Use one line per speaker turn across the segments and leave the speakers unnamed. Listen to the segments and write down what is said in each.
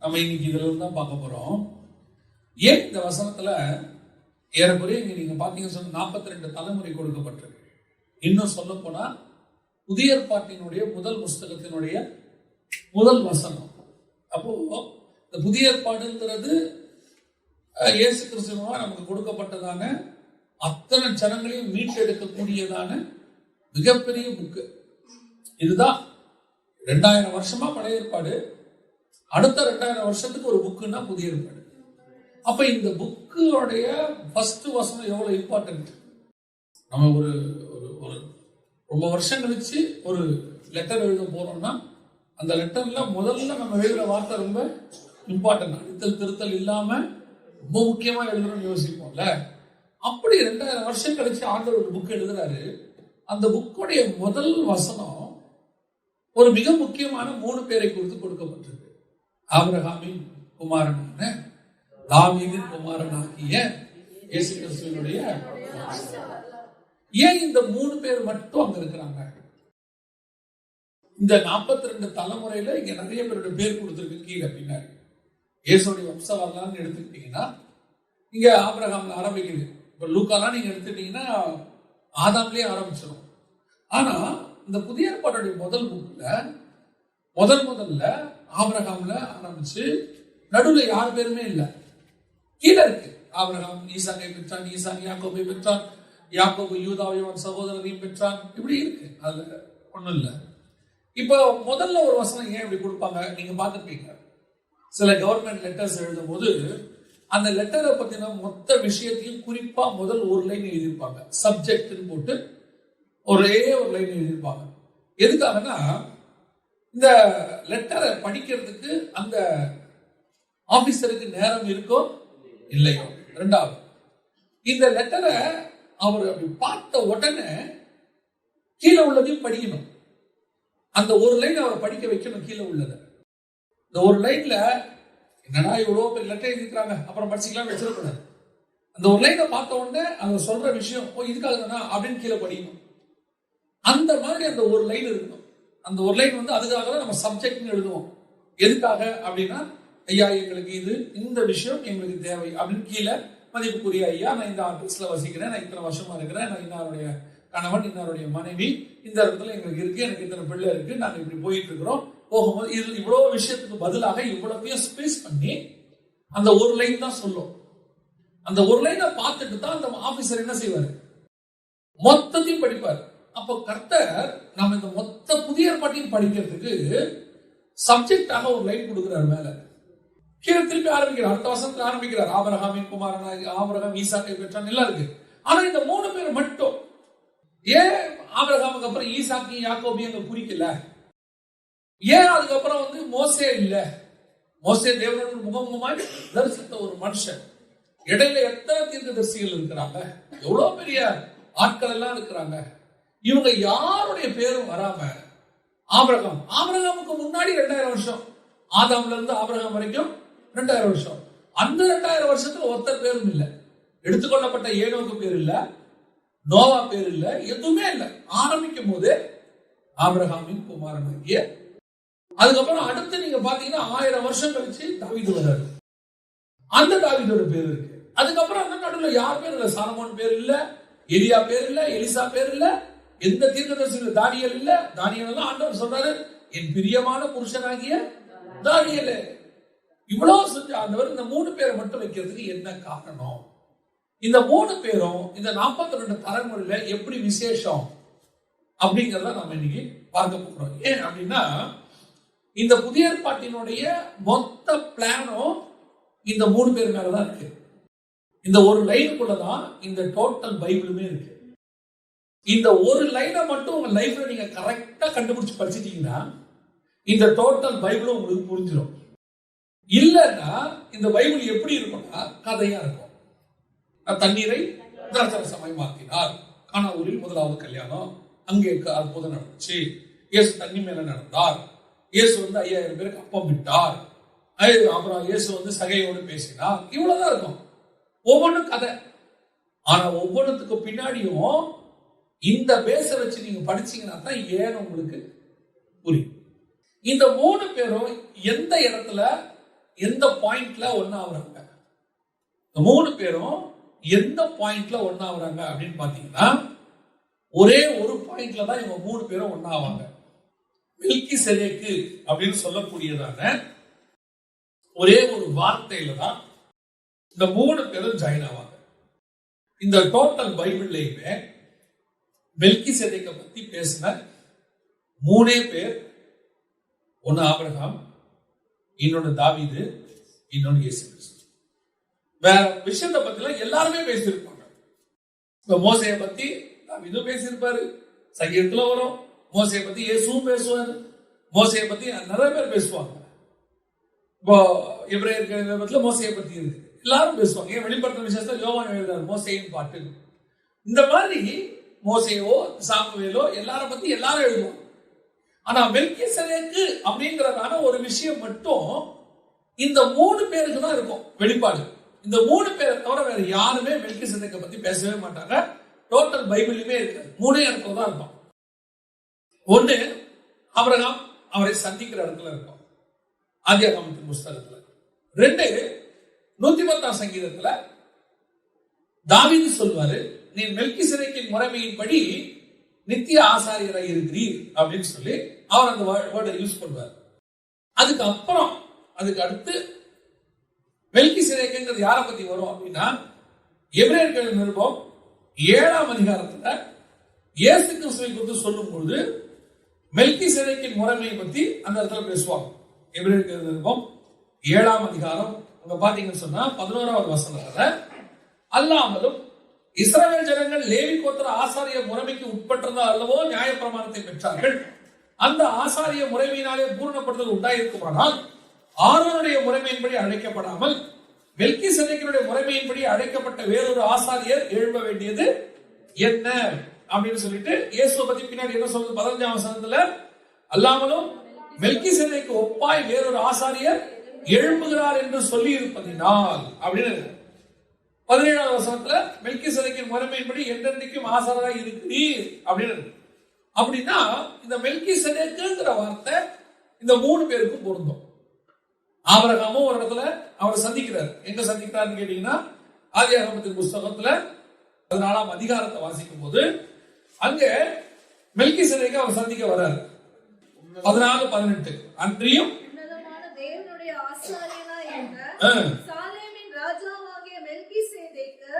நம்ம இன்னைக்கு இதுல தான் பார்க்க போறோம். ஏன் இந்த வசனத்துல ஏறக்குறைய இங்க நீங்க பாத்தீங்கன்னு சொன்ன 42 தலைமுறை கொடுக்கப்பட்டிருக்கு. இன்னும் சொல்ல போனா புதிய ஏற்பாட்டினுடைய முதல் புஸ்தகத்தினுடைய முதல் வசனம். அப்போ இந்த புதிய ஏற்பாடுங்கிறது இயேசு கிறிஸ்துவா நமக்கு கொடுக்கப்பட்டதான அத்தனை ஜனங்களையும் மீட்டெடுக்கக்கூடியதான மிகப்பெரிய புக்கு. இதுதான் 2000 வருஷமா பழைய ஏற்பாடு, அடுத்த 2000 வருஷத்துக்கு ஒரு புக்குன்னா புதிய ஏற்பாடு. அப்ப இந்த புக்குடைய ஃபர்ஸ்ட் வசனம் எவ்வளவு இம்பார்ட்டன்ட். நம்ம ஒரு ரொம்ப வருஷம் கழிச்சு ஒரு லெட்டர் எழுத போறோம்னா அந்த லெட்டர்ல முதல்ல நம்ம எழுதுற வார்த்தை ரொம்ப இம்பார்ட்டன்ட். அடித்தல் திருத்தல் இல்லாம ரொம்ப முக்கியமா எழுதுறோம்னு யோசிப்போம்ல. அப்படி 2000 வருஷம் கழிச்சு ஆண்டவர் ஒரு புக் எழுதுறாரு. அந்த புக்குடைய முதல் வசனம் ஒரு மிக முக்கியமான 3 பேரை குறித்து கொடுக்கப்பட்டிருக்கு. ஆபிரகாமின் குமாரனான தாவீதின் குமாரனாகிய இயேசு கிறிஸ்துவினுடைய. ஏன் இந்த 3 பேர் மட்டும் அங்க இருக்கிறாங்க? இந்த 42 தலைமுறையில இங்க நிறைய பேருடைய பேர் கொடுத்திருக்கு கீழே பின்னாடி. இயேசுடைய வம்ச வரலாறுன்னு எடுத்துக்கிட்டீங்கன்னா இங்க ஆபிரகாம்ல ஆரம்பிக்குது. இப்ப லூக்காலாம் நீங்க எடுத்துட்டீங்கன்னா ஆதாம்லயே ஆரம்பிச்சிடும். ஆனா இந்த புதிய ஏற்பாட்டுடைய முதல் புக்ல முதல்ல ஆபிரகாம்ல ஆரம்பிச்சு நடுவுல யார் பேருமே இல்லை. கீழே இருக்கு ஆபிரகாம் ஈசாக்கை பெற்றான், ஈசாக் யாக்கோபை பெற்றான், யாக்கோபு யூதாவையும் சகோதரரையும் பெற்றான். இப்படி இருக்கு, அதுல ஒண்ணும் இல்லை. இப்போ முதல்ல ஒரு வசனம் ஏன் இப்படி கொடுப்பாங்க? நீங்க பார்த்துருப்பீங்க சில கவர்மெண்ட் லெட்டர்ஸ் எழுதும் போது அந்த லெட்டரை பத்தின மொத்த விஷயத்தையும் குறிப்பா முதல் ஒரு லைன் எழுதியிருப்பாங்க. சப்ஜெக்ட்னு போட்டு ஒரே ஒரு லைன் எழுதியிருப்பாங்க. எதுக்காகனா இந்த லெட்டரை படிக்கிறதுக்கு அந்த ஆபீசருக்கு நேரம் இருக்கோ இல்லையோ. ரெண்டாவது, இந்த லெட்டரை அவர் அப்படி பார்த்த உடனே கீழே உள்ளதையும் படிக்கணும். அந்த ஒரு லைன் அவரை படிக்க வைக்கணும் கீழே உள்ளதை. இந்த ஒரு லைன்ல என்னன்னா இவ்வளவு பெரிய லெட்டர் எழுதிக்கிறாங்க அப்புறம் படிச்சுக்கலாம் வச்சிருக்கூடாது. அந்த ஒரு லைனை பார்த்த உடனே அவங்க சொல்ற விஷயம் இதுக்காக தானா அப்படின்னு கீழே படிக்கணும். அந்த மாதிரி அந்த ஒரு லைன் இருக்கணும். அந்த ஒரு லைன் அதுக்காக தான் நம்ம சப்ஜெக்ட்னு எழுதுவோம். எதுக்காக அப்படின்னா, ஐயா எங்களுக்கு இந்த விஷயம் எங்களுக்கு தேவை அப்படின்னு கீழே மதிப்புக்குரிய ஐயா, நான் இந்த ஆபீஸ்ல வசிக்கிறேன், நான் இத்தனை வருஷமா இருக்கிறேன், நான் இன்னாருடைய கணவன், இன்னாருடைய மனைவி, இந்த இடத்துல எங்களுக்கு இருக்கு, எனக்கு இத்தனை பிள்ளை இருக்கு, நாங்க இப்படி போயிட்டு இருக்கிறோம். போகும்போது இது இவ்வளவு விஷயத்துக்கு பதிலாக இவ்வளவையும் ஸ்பேஸ் பண்ணி அந்த ஒரு லைன் தான் சொல்லும். அந்த ஒரு லைனை பார்த்துட்டு தான் அந்த ஆபீசர் என்ன செய்வாரு, மொத்தத்தையும் படிப்பார். அப்போ கர்த்தர் நம்ம இந்த மொத்த புதிய ஏற்பாட்டையும் படிக்கிறதுக்கு சப்ஜெக்டாக ஒரு லைன் கொடுக்கிறார் மேல. கீழே திருப்பி ஆரம்பிக்கிறார், அடுத்த வசனத்துல ஆரம்பிக்கிறார். ஆபிரகாமின் குமாரனாகிய ஆபிரகாம் ஈசாக்கை பெற்றான் எல்லாம் இருக்கு. ஆனா இந்த 3 பேர் மட்டும் ஏன் ஆபிரகாமுக்கு அப்புறம் ஈசாக்கி யாக்கோபி அங்க குறிக்கல? ஏன் அதுக்கப்புறம் மோசே இல்ல? மோசே தேவனுடைய முகமுகமாய் தரிசித்த ஒரு மனுஷன். இடையில எத்தனை தீர்க்கதரிசிகள் இருக்கிறாங்க, எவ்வளவு பெரிய ஆட்கள் எல்லாம் இருக்கிறாங்க. இவங்க யாருடைய பேரும் வராம ஆபிரகாமுக்கு முன்னாடி 2000 வருஷம், ஆதாம்ல இருந்து ஆபிரகாம் வரைக்கும் 2000 வருஷம். அந்த 2000 வருஷத்துல ஒருத்தர் பேரும் இல்லை. எடுத்துக்கொள்ளப்பட்ட ஏனோக்கு பேர் இல்ல, நோவா பேர் இல்ல, எதுவுமே இல்லை. ஆரம்பிக்கும் போது ஆபிரகாமின் குமாரனாகிய. அதுக்கப்புறம் அடுத்து நீங்க பாத்தீங்கன்னா 1000 வருஷம் கழிச்சு தாவீது வர்றாரு. அந்த தாவீதோட பேர் இருக்கு. அதுக்கப்புறம் அந்த நடுவுல யார் பேர் இல்ல, சாலமோன் பேர் இல்ல, எலியா பேர் இல்ல, எலிசா பேர் இல்ல, எந்த தீர்க்கதரிசியும் தானியேல் இல்ல. தானியேல் எல்லாம் ஆண்டவர் சொல்றாரு, என் பிரியமான புருஷனாகிய தானியேல். இவ்வளவு செஞ்ச ஆண்டவர் இந்த 3 பேரை மட்டும் வைக்கிறதுக்கு என்ன காரணம்? இந்த 3 பேரும் இந்த 42 தலைமுறையில எப்படி விசேஷம் அப்படிங்கறத நம்ம இன்னைக்கு பார்க்க போறோம். ஏன் அப்படின்னா, இந்த புதிய ஏற்பாட்டினுடைய மொத்த பிளானும் இந்த 3 பேர் மேலதான் இருக்கு. இந்த ஒரு லைனுக்குள்ளதான் இந்த டோட்டல் பைபிளுமே இருக்கு. இந்த ஒரு லைனை மட்டும் உங்க லைஃப்ல நீங்க கரெக்டா கண்டுபிடிச்சு படிச்சிட்டீங்கன்னா இந்த டோட்டல் பைபிளும் உங்களுக்கு புரிஞ்சிடும். இல்லைன்னா இந்த பைபிள் எப்படி இருக்கும்னா கதையா இருக்கும். தண்ணீரை திராட்சரசமயமாக்கினார், கானாவூரில் முதலாவது கல்யாணம், அங்கே அற்புதம் நடந்துச்சு, இயேசு தண்ணி மேல நடந்தார், இயேசு 5000 பேருக்கு அப்பம் விட்டார், அப்புறம் இயேசு சகையோடு பேசினார். இவ்வளவுதான் இருக்கும். ஒவ்வொன்றும் கதை. ஆனா ஒவ்வொன்றுத்துக்கு பின்னாடியும் இந்த பேச வச்சு நீங்க படிச்சீங்கன்னா தான் ஏன் உங்களுக்கு புரியும். இந்த 3 பேரும் எந்த இடத்துல எந்த பாயிண்ட்ல ஒன்னாகிறாங்க? இந்த 3 பேரும் எந்த பாயிண்ட்ல ஒன்னாகிறாங்க அப்படின்னு பாத்தீங்கன்னா, ஒரே ஒரு பாயிண்ட்ல தான் இவங்க 3 பேரும் ஒன்னாவாங்க. மெல்கிசேதேக்கு அப்படின்னு சொல்லக்கூடியதான ஒரே ஒரு வார்த்தையில தான் இந்த 3 பேரும் ஜாயின் ஆவாங்க. இந்த டோட்டல் பைபிள்லயுமே மெல்கிசேதேக்கை பத்தி பேசின 3 பேர், ஒன்னு ஆபிரகாம், இன்னொன்னு தாவீது, இன்னொன்னு இயேசு கிறிஸ்து. வேற விஷயத்தை பத்தி எல்லாருமே பேசியிருப்பாங்க. இப்ப மோசையை பத்தி தாவீதும் பேசியிருப்பாரு, சங்கீதத்துல வரும். மோசையை பத்தி இயேசுவும் பேசுவாரு, மோசையை பத்தி நிறைய பேர் பேசுவாங்க. இப்போ எபிரேயர்கள் மோசையை பத்தி இருக்கு, எல்லாரும் பேசுவாங்க. ஏன் வெளிப்படுத்தின விஷயத்துல யோவான் எழுதுறாரு மோசையின் பாட்டு. இந்த மாதிரி மோசையோ சாமுவேலோ எல்லார பத்தி எல்லாரும் எழுதுவாங்க. ஆனா மெல்கிசேதேக்கு அப்படிங்கறதான ஒரு விஷயம் மட்டும் இந்த 3 பேருக்கு தான் இருக்கும் வெளிப்பாடு. இந்த 3 பேரை தவிர வேற யாருமே மெல்கிசேதேக்கை பத்தி பேசவே மாட்டாங்க. டோட்டல் பைபிளுமே இருக்காது. 3 இடத்துல தான் இருக்கும். ஒண்ணு ஆபிரகாம் அவரை சந்திக்கிற இடத்துல இருக்கும், ஆதியாகமத்தின் புஸ்தகத்துல. 2 110ஆம் சங்கீதத்துல தாவீது சொல்வாரு, நீ மெல்கிசேதேக்கின் முறைமையின்படி நித்திய ஆசாரியராக இருக்கிறீர் அப்படின்னு சொல்லி அவர் அந்த வேர்டை யூஸ் பண்ணுவார். அதுக்கு அடுத்து மெல்கிசேதேக்குங்கிறது யாரை பத்தி வரும் அப்படின்னா, எபிரேயர்கள் நிருபம் 7ஆம் அதிகாரத்துல இயேசு கிறிஸ்துவை குறித்து சொல்லும் பொழுது மெல்கிசேதேக்கின் முறைமையை பத்தி அந்த இடத்துல பேசுவாங்க. எபிரேயர்கள் நிருபம் 7ஆம் அதிகாரம் அங்க பாத்தீங்கன்னு சொன்னா 11வது வசனத்துல, அல்லாமலும் இஸ்ரவேல் ஜனங்கள் லேவி கோத்திர ஆசாரிய முறைமைக்கு உட்பட்டதால் அல்லவோ நியாயப்பிரமாணத்தை பெற்றார்கள். அந்த ஆசாரிய முறைமையினாலே பூரணப்படுதல் உண்டாயிருக்குமானால் ஆரோனுடைய முறைமையின்படி அழைக்கப்படாமல் மெல்கிசேதேக்கினுடைய முறைமையின்படி அழைக்கப்பட்ட வேறொரு ஆசாரியர் எழும்ப வேண்டியது என்ன அப்படின்னு சொல்லிட்டு இயேசுவை பத்தி பின்னாடி என்ன சொல்றது 15ஆம் வசனத்துல, அல்லாமலும் மெல்கிசேதேக்கு ஒப்பாய் வேறொரு ஆசாரியர் எழும்புகிறார் என்று சொல்லி இருப்பதினால் அப்படின்னு 17ஆம் வசனத்துல மெல்கிசேதேக்கின் முறைமையின்படி என்றென்றைக்கும் ஆசாரியராக இருக்கிறீர் அப்படின்னு. அப்படின்னா இந்த மெல்கிசேதேக்குங்கிற வார்த்தை இந்த 3 பேருக்கும் பொருந்தும். ஆபிரகாமும் ஒரு இடத்துல அவர் சந்திக்கிறார். எங்க சந்திக்கிறார்னு கேட்டீங்கன்னா, ஆதியாகமத்தின் புஸ்தகத்துல 14ஆம் அதிகாரத்தை வாசிக்கும் போது அங்க மெல்கிசேதேக்கை அவர் சந்திக்க வர்றாரு. 14-18 அன்றியும்
தேவனுடைய ஆசாரியனாய் இருந்த சாலேமின் ராஜாவாகிய மெல்கிசேதேக்கு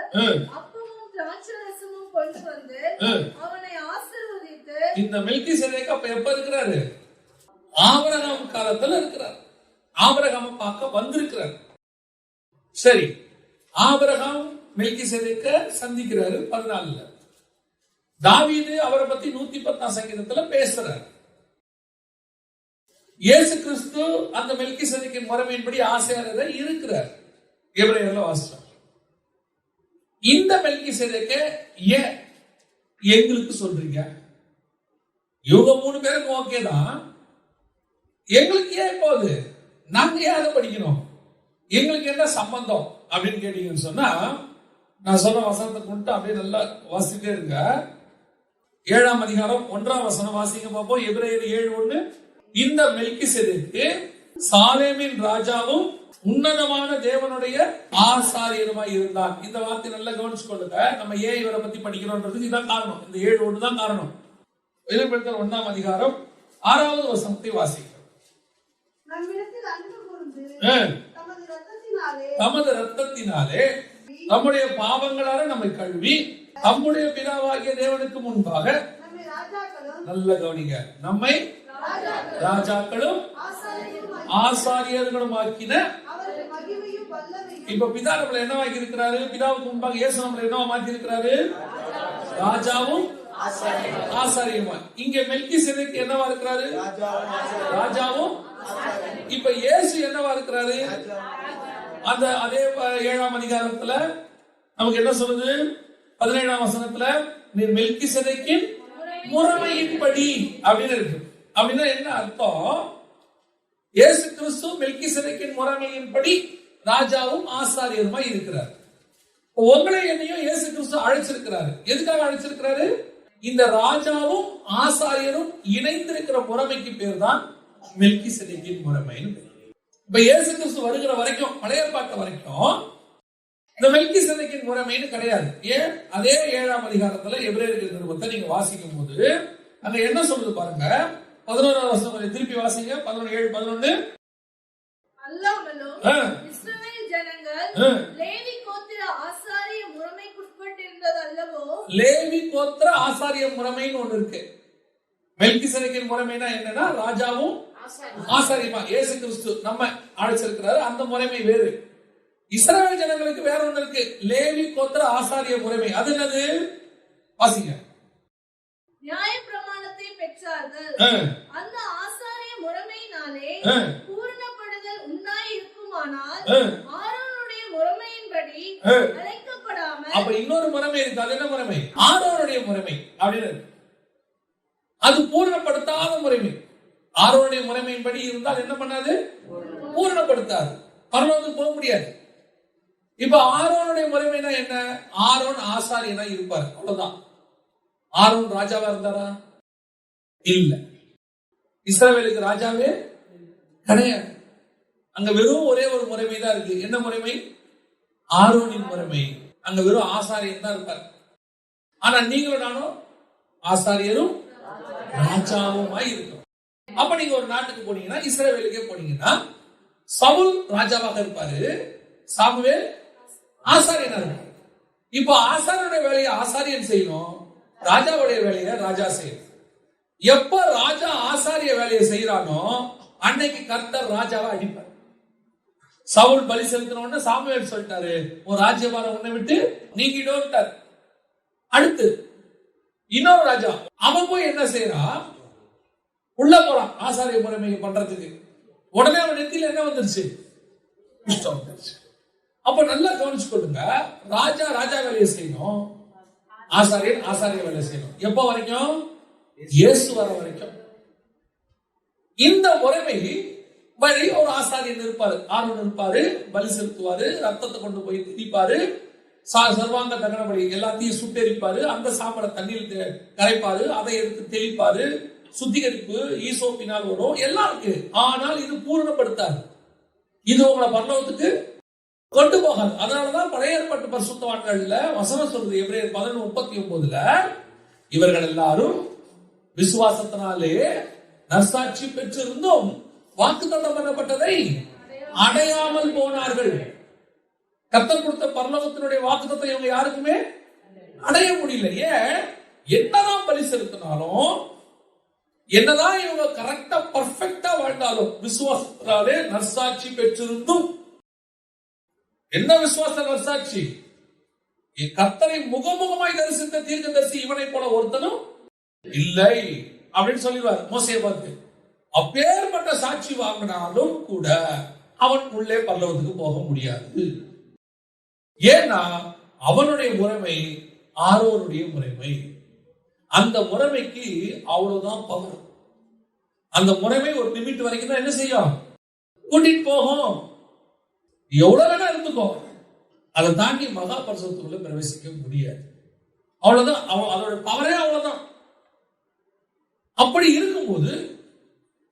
அப்பமும் திராட்சைரசமும் கொண்டு வந்து அவனை ஆசீர்வதித்து. இந்த
மெல்கிசேதேக்கு அப்ப எப்ப இருக்கிறாரு? ஆபிரகாம் காலத்துல இருக்கிறார். ஆபிரகாமை பார்க்க வந்திருக்கிறார். சரி, ஆபிரகாம் மெல்கிசேதேக்கை சந்திக்கிறாரு 14ல. தாவீது அவரை பத்தி 110ஆம் சங்கீதத்துல பேசுறார். இயேசு கிறிஸ்து அந்த மெல்கிசேதேக்கின் முறைமையின்படி ஆசாரியராக இருக்கிறார். எபிரேயர்ல வாசிச்சோம். இந்த மெல்கிசேதேக்கை ஏன் எங்களுக்கு சொல்றீங்க? இவங்க 3 பேருக்கு ஓகே தான், எங்களுக்கு ஏன் போகுது? நாங்க ஏன் அதை படிக்கணும்? எங்களுக்கு என்ன சம்பந்தம் அப்படின்னு கேட்டீங்கன்னு சொன்னா, நான் சொல்ற வசனத்தை கொண்டு அப்படியே நல்லா வாசிட்டே இருங்க. 7ஆம் அதிகாரம் 1ஆம் வசனம் வாசிங்க பார்ப்போம். எபிரேயர் 7:1, இந்த மெல்கிசேதேக்கு சாலேமின் ராஜாவும் உன்னதமான தேவனுடைய ஆசாரியருமாய் இருந்தான். இந்த வார்த்தை நல்லா கவனிச்சு கொள்ளுங்க. நம்ம ஏன் இவரை பத்தி படிக்கிறோம்ன்றதுக்கு இதான் காரணம். இந்த 7:1 தான் காரணம். வெளிப்படுத்தல் 1ஆம் அதிகாரம் 6வது வசனத்தை வாசிக்கிறோம். தமது ரத்தத்தினாலே நம்முடைய பாவங்களால நம்மை கழுவி நம்முடைய பிதாவாகிய தேவனுக்கு முன்பாக, நல்ல கவனிங்க, நம்மை ராஜாக்களும் ஆசாரியர்களும் ஆக்கின. இப்ப பிதா நம்மளை என்ன ஆக்கி இருக்கிறாரு? பிதாவுக்கு முன்பாக இயேசு நம்மளை என்ன மாத்தி இருக்கிறாரு? ராஜாவும் ஆசாரியமா. இங்க மெல்கிசேதேக்கு என்னவா இருக்கிறாரு? ராஜாவும். இப்ப இயேசு என்னவா இருக்கிறாரு? அந்த அதே 7ஆம் அதிகாரத்துல நமக்கு என்ன சொல்லுது? 17ஆம் வசனத்துல, நீ மெல்கிசேதேக்கின் முறைமையின்படி அப்படின்னு இருக்கு. அப்படின்னா என்ன அர்த்தம்? இயேசு கிறிஸ்து மெல்கிசேதேக்கின் முறைமையின்படி ராஜாவும் ஆசாரியருமா இருக்கிறார். உங்களை என்னையும் இயேசு கிறிஸ்து அழைச்சிருக்கிறாரு. எதுக்காக அழைச்சிருக்கிறாரு? இந்த ராஜாவும் ஆசாரியரும் இணைந்திருக்கிற முறைமைக்கு பேர் தான் மெல்கிசேதேக்கின் முறைமைன்னு. இப்ப இயேசு கிறிஸ்து வருகிற வரைக்கும், பழைய ஏற்பாட்டு வரைக்கும் இந்த மெல்கிசேதேக்கின் முறைமைன்னு கிடையாது. ஏன்? அதே 7ஆம் அதிகாரத்துல எபிரேயர்கள் நிருபத்தை நீங்க வாசிக்கும் போது அங்க என்ன சொல்லுது பாருங்க. 11ஆம் வசனம் திருப்பி வாசிங்க. 11:7-11.
அல்லாமலும் இஸ்ரவேல் ஜனங்கள் லேவி கோத்திர ஆசாரிய முறைமைக்குட்பட்டிருந்தது அல்லவோ. லேவி
கோத்திர ஆசாரிய முறைமைன்னு ஒண்ணு இருக்கு. மெல்கிசேதேக்கின் முறைமைனா என்னன்னா ராஜாவும் ஆசாரியமா இயேசு கிறிஸ்து நம்ம அழைச்சிருக்கிறாரு. அந்த முறைமை வேறு. இஸ்ரவேல் ஜனங்களுக்கு வேற ஒண்ணு இருக்கு, லேவி கோத்திர ஆசாரிய முறைமை. அது என்னது? வாசிங்க.
நியாயப்பிரமாணத்தை பெற்றார்கள். அந்த ஆசாரிய முறைமையினாலே பூரணப்படுதல் உண்டாய் இருக்குமானால் ஆரோனுடைய முறைமையின்படி அழைக்கப்படாமல்.
அப்ப இன்னொரு முறைமை இருக்கு. அது என்ன முறைமை? ஆரோனுடைய முறைமை அப்படின்னு. அது பூரணப்படுத்தாத முறைமை. ஆரோனுடைய முறைமையின்படி இருந்தால் என்ன பண்ணாது? பூரணப்படுத்தாது. பரலோகத்துக்கு போக முடியாது. இப்ப ஆரோனுடைய முறைமைனா என்ன? ஆரோன் ஆசாரியனா இருப்பார், அவ்வளவுதான். ஆரோன் ராஜாவா இருந்தாரா? இல்ல. இஸ்ரவேலுக்கு ராஜாவே கிடையாது. அங்க வெறும் ஒரே ஒரு முறைமை தான் இருக்கு. என்ன முறைமை? ஆரோனின் முறைமை. அங்க வெறும் ஆசாரியன் தான் இருப்பார். ஆனா நீங்களும் நானும் ஆசாரியரும் ராஜாவுமாய் இருக்கும். அப்ப நீங்க ஒரு நாட்டுக்கு போனீங்கன்னா, இஸ்ரவேலுக்கே போனீங்கன்னா, சவுல் ராஜாவாக இருப்பாரு, சாமுவேல் ஆசாரியனா இருப்பாரு. இப்போ ஆசாரியனுடைய வேலையை ஆசாரியன் செய்யணும், ராஜாவுடைய வேலையை ராஜா செய்யணும். எப்ப ராஜா ஆசாரிய வேலையை செய்யறானோ அன்னைக்கு கர்த்தர் ராஜாவை அடிப்பார். சவுல் பலி செலுத்தினோன்னு சாமுவேல் சொல்லிட்டாரு, ஒரு ராஜ்யபாரம் உன்னை விட்டு நீக்கிட்டோட்டார். அடுத்து இன்னொரு ராஜா, அவன் போய் என்ன செய்யறான்? உள்ள போறான் ஆசாரிய முறைமை பண்றதுக்கு. உடனே அவன் நெத்தியில என்ன வந்துருச்சு? குஷ்டம் வந்துருச்சு. அப்ப நல்லா கவனிச்சு கொள்ளுங்க. ராஜா ராஜா வேலையை செய்யணும், ஆசாரியன் ஆசாரிய வேலை செய்யணும். எப்ப வரைக்கும்? இயேசு வர வரைக்கும். இந்த முறைமை வழி ஒரு ஆசாரியன் இருப்பாரு, ஆர்வன் இருப்பாரு, பலி செலுத்துவாரு, ரத்தத்தை கொண்டு போய் திரிப்பாரு, சர்வாங்க தகனபடி எல்லாத்தையும் சுட்டெரிப்பாரு, அந்த சாம்பலை தண்ணீர் கரைப்பாரு, அதை எடுத்து தெளிப்பாரு, சுத்திகரிப்பு ஈசோப்பினால் வரும், எல்லாம் இருக்கு. ஆனால் இது பூரணப்படுத்தாது. இது உங்களை பரலோகத்துக்கு கொண்டு போகாது. அதனாலதான் பழைய ஏற்பாட்டு பரிசுத்தவான்கள்ல வசனம் சொல்றது, எபிரேயர் 11:39, இவர்கள் எல்லாரும் விசுவாசத்தினாலே நற்சாட்சி பெற்றிருந்தும் வாக்குத்தத்தம் பண்ணப்பட்டதை அடையாமல் போனார்கள். கர்த்தர் கொடுத்த பரலோகத்தினுடைய வாக்குத்தத்தம் இவங்க யாருக்குமே அடைய முடியல. ஏன்? என்னதான் பலி செலுத்தினாலும், என்னதான் இவங்க கரெக்டா பர்ஃபெக்டா வாழ்ந்தாலும், விசுவாசத்தினாலே நற்சாட்சி பெற்றிருந்தும். என்ன விசுவாச நற்சாட்சி? கர்த்தரை முகமுகமாய் தரிசித்த தீர்க்கதரிசி இவனை போல ஒருத்தனும் இல்லை அப்படின்னு சொல்லிடுவார் மோசேயை பார்த்து. அப்பேற்பட்ட சாட்சி வாங்கினாலும் கூட அவன் உள்ளே பரலோகத்துக்கு போக முடியாது. ஏன்னா அவனுடைய முறைமை ஆரோனுடைய முறைமை. அந்த முறைமைக்கு அவ்வளவுதான் பவர். அந்த முறைமை ஒரு லிமிட் வரைக்கும் தான் என்ன செய்யும்? கூட்டிட்டு போகும். எவ்வளவு வேணா இருந்துக்கோ, அதை தாண்டி மகா பரிசுத்தத்துக்குள்ள பிரவேசிக்க முடியாது. அவ்வளவுதான். அதோட பவரே அவ்வளவுதான். அப்படி இருக்கும்போது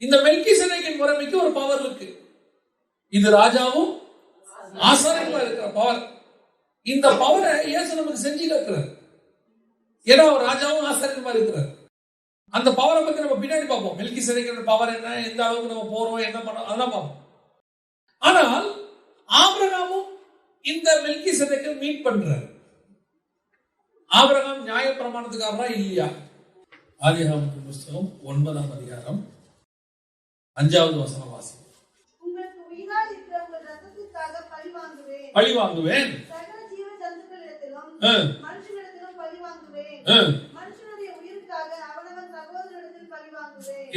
இந்த மெல்கிசேதேக்கின் முறைமைக்கு ஒரு பவர் இருக்கு. இது ராஜாவும் ஆசாரியமா இருக்கிற பவர். இந்த பவரை இயேசு நமக்கு செஞ்சு கேட்கிறார். ஏன்னா அவர் ராஜாவும் ஆசாரியமா இருக்கிறார். அந்த பவரை பத்தி நம்ம பின்னாடி பார்ப்போம். மெல்கிசேதேக்கின் பவர் என்ன, எந்த அளவுக்கு நம்ம போறோம், என்ன பண்ணோம், அதெல்லாம் பார்ப்போம். ஆனால் ஆபிரகாமும் இந்த மெல்கிசேதேக்கை மீட் பண்றார். ஆபிரகாம் நியாய பிரமாணத்துக்காரரா இல்லையா? ஆதியாகமத்தின் புஸ்தகம் 9ஆம் அதிகாரம் 5வது வசனம் வாசி. பழி வாங்குவேன்,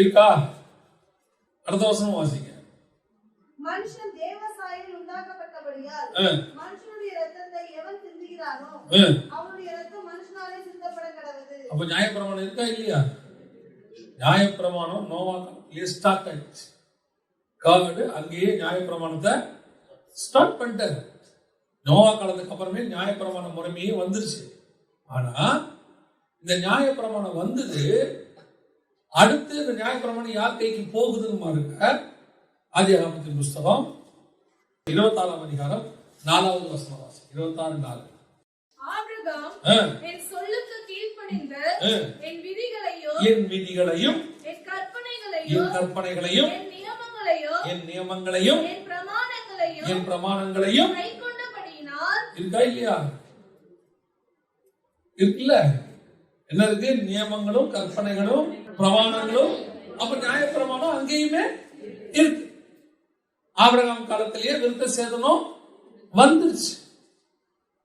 இருக்கா? அடுத்த வசனம் வாசிங்க.
மனுஷன் தேவசாயில் உண்டாக்கப்பட்டபடியால் மனுஷனுடைய இரத்தத்தை எவன் சிந்துகிறானோ அவனுடைய இரத்தம் மனுஷனாலே சிந்தப்பட கடவுது.
அப்ப நியாயப்பிரமாணம் இருக்கா இல்லையா? நியாயப்பிரமாணம் நோவா காலத்திலேயே ஸ்டார்ட் ஆயிடுச்சு. காடு அங்கேயே நியாயப்பிரமாணத்தை ஸ்டார்ட் பண்ணிட்டாரு. நோவா காலத்துக்கு அப்புறமே நியாயப்பிரமாண முறைமையே வந்துருச்சு. ஆனா இந்த நியாயப்பிரமாணம் வந்தது, அடுத்து இந்த நியாயப்பிரமாணம் யார் கைக்கு போகுதுன்னு பாருங்க. ஆதியாகமத்தின் புஸ்தகம் 26ஆம் அதிகாரம் 4வது வசனம் வாசி. 26:4.
ஆபிரகாம் என் சொல்லுக்கு கீழ்ப்படிந்து என் விதிகளையும்
என் விதிகளையும்
என் கற்பனைகளையும்
என் நியமங்களையும் என் பிரமாணங்களையும்
கைக்கொண்டபடியினால்
இருக்கா இல்லையா? இருக்குல்ல? என்ன இருக்கு? நியமங்களும் கற்பனைகளும் பிரமாணங்களும். அப்ப நியாய பிரமாணம் அங்கேயுமே இருக்கு. ஆபிரகாம் காலத்திலேயே விருத்த சேதனம் வந்துருச்சு.